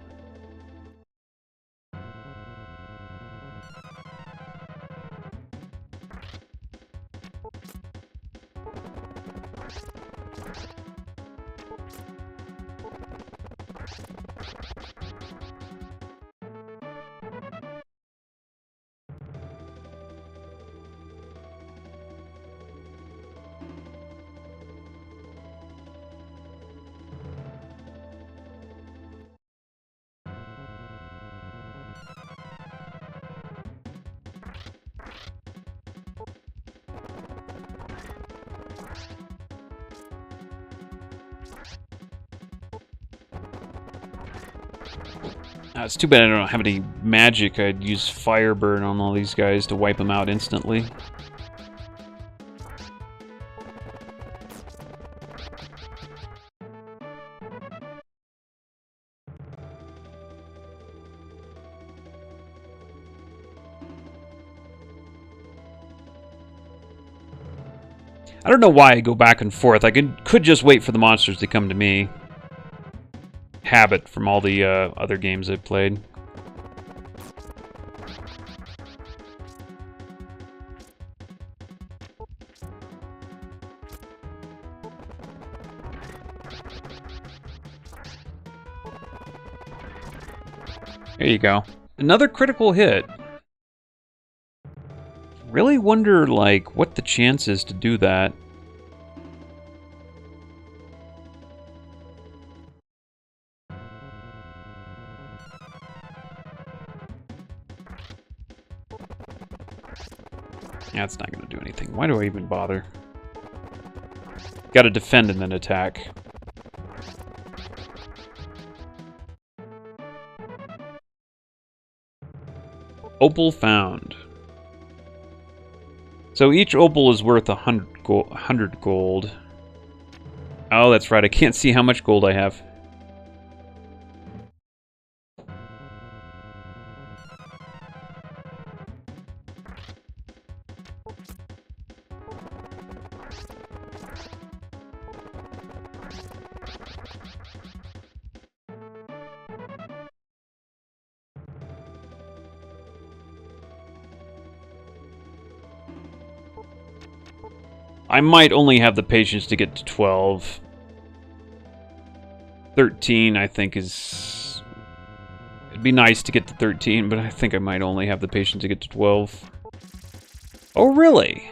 It's too bad I don't have any magic. I'd use fire burn on all these guys to wipe them out instantly. I don't know why I go back and forth. I could just wait for the monsters to come to me. Habit from all the other games I've played. There you go. Another critical hit. Really wonder, like, what the chance is to do that. Yeah, it's not going to do anything. Why do I even bother? Gotta defend and then attack. Opal found. So each opal is worth 100 gold. Oh, that's right. I can't see how much gold I have. I might only have the patience to get to 12. 13, I think, is... It'd be nice to get to 13, but I think I might only have the patience to get to 12. Oh, really?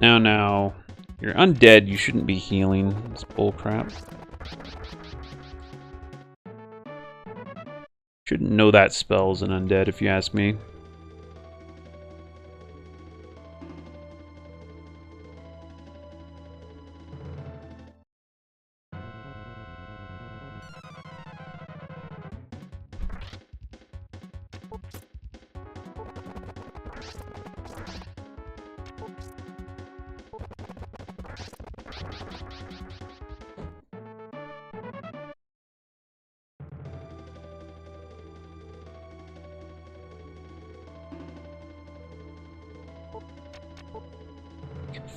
Now, you're undead, you shouldn't be healing. It's bullcrap. Shouldn't know that spell is an undead, if you ask me.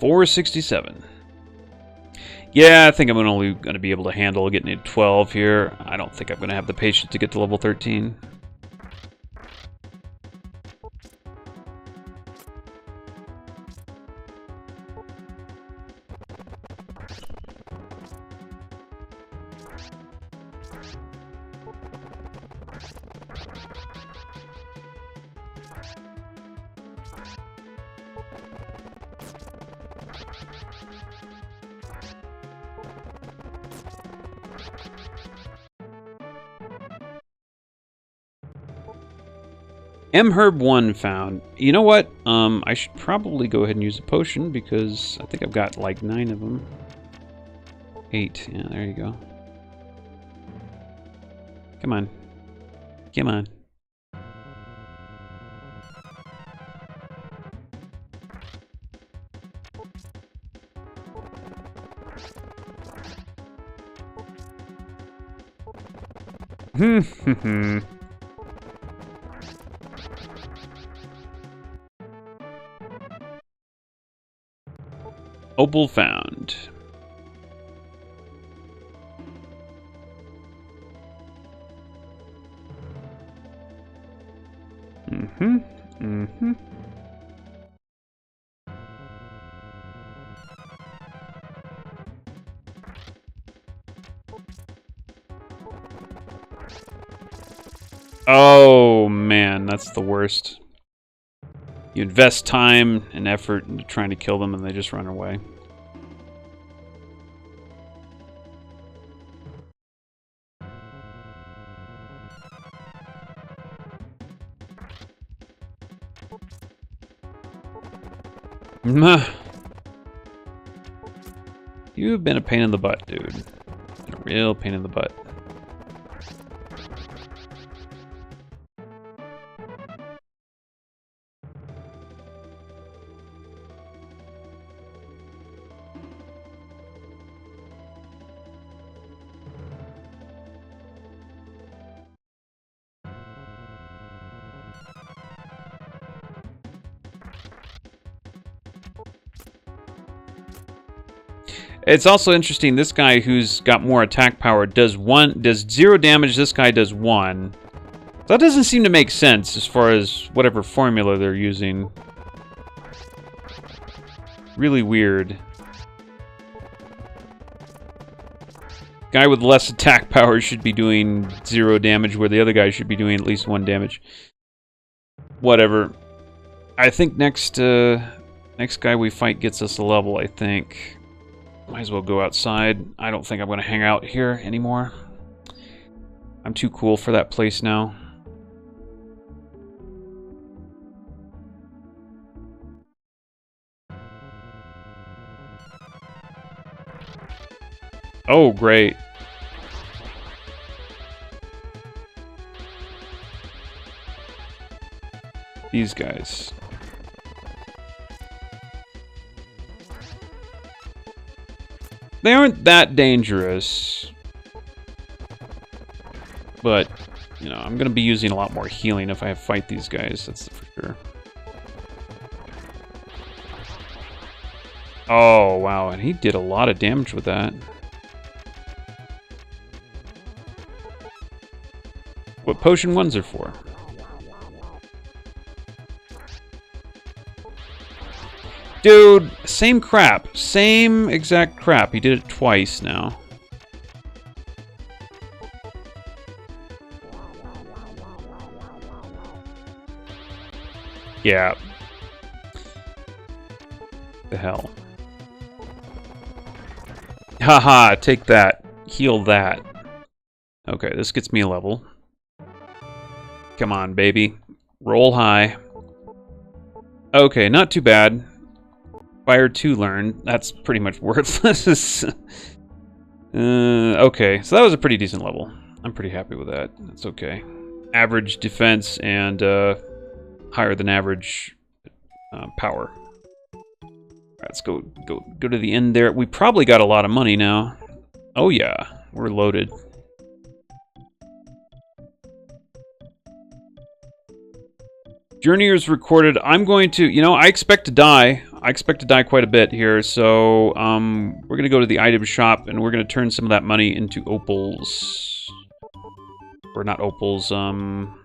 $467. Yeah, I think I'm only going to be able to handle getting to 12 here. I don't think I'm going to have the patience to get to level 13. Herb 1 found. You know what? I should probably go ahead and use a potion because I think I've got like 9 of them. 8. Yeah, there you go. Come on. Come on. Opal found. Oh, man, that's the worst. You invest time and effort into trying to kill them, and they just run away. You've been a pain in the butt, dude. A real pain in the butt. It's also interesting, this guy who's got more attack power does 0 damage, this guy does 1. That doesn't seem to make sense as far as whatever formula they're using. Really weird. Guy with less attack power should be doing 0 damage, where the other guy should be doing at least 1 damage. Whatever. I think next guy we fight gets us a level, I think. Might as well go outside. I don't think I'm going to hang out here anymore. I'm too cool for that place now. Oh, great. These guys. They aren't that dangerous. But, you know, I'm going to be using a lot more healing if I fight these guys, that's for sure. Oh, wow, and he did a lot of damage with that. What potion 1s are for? Dude, same crap. Same exact crap. He did it twice now. Yeah. The hell. Haha, take that. Heal that. Okay, this gets me a level. Come on, baby. Roll high. Okay, not too bad. Fire 2 learned. That's pretty much worthless. Okay, so that was a pretty decent level. I'm pretty happy with that. That's okay. Average defense and higher than average power. Alright, let's go to the end there. We probably got a lot of money now. Oh yeah, we're loaded. Journeyers recorded. I'm going to, you know, I expect to die. I expect to die quite a bit here, so we're going to go to the item shop, and we're going to turn some of that money into opals. Or not opals, hell,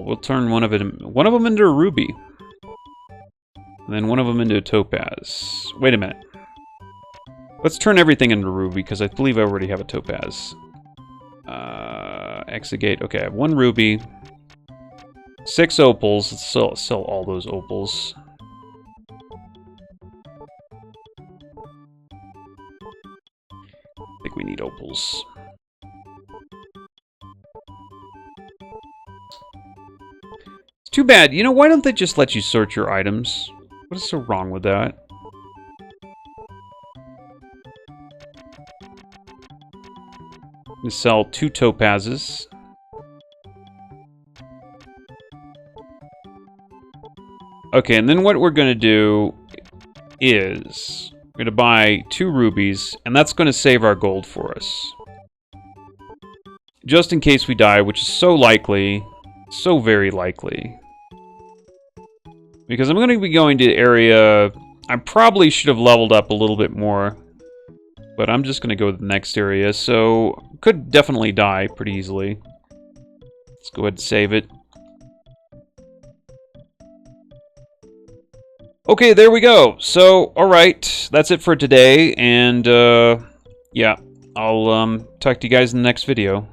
we'll turn one of them into a ruby. And then one of them into a topaz. Wait a minute. Let's turn everything into ruby, because I believe I already have a topaz. Exegate. Okay, I have 1 ruby. 6 opals. Let's sell all those opals. I think we need opals. It's too bad. You know, why don't they just let you sort your items? What is so wrong with that? We sell 2 topazes. Okay, and then what we're going to do is we're going to buy 2 rubies, and that's going to save our gold for us. Just in case we die, which is so likely, so very likely. Because I'm going to be going to area... I probably should have leveled up a little bit more. But I'm just going to go to the next area, so could definitely die pretty easily. Let's go ahead and save it. Okay, there we go. So, alright, that's it for today, and yeah, I'll talk to you guys in the next video.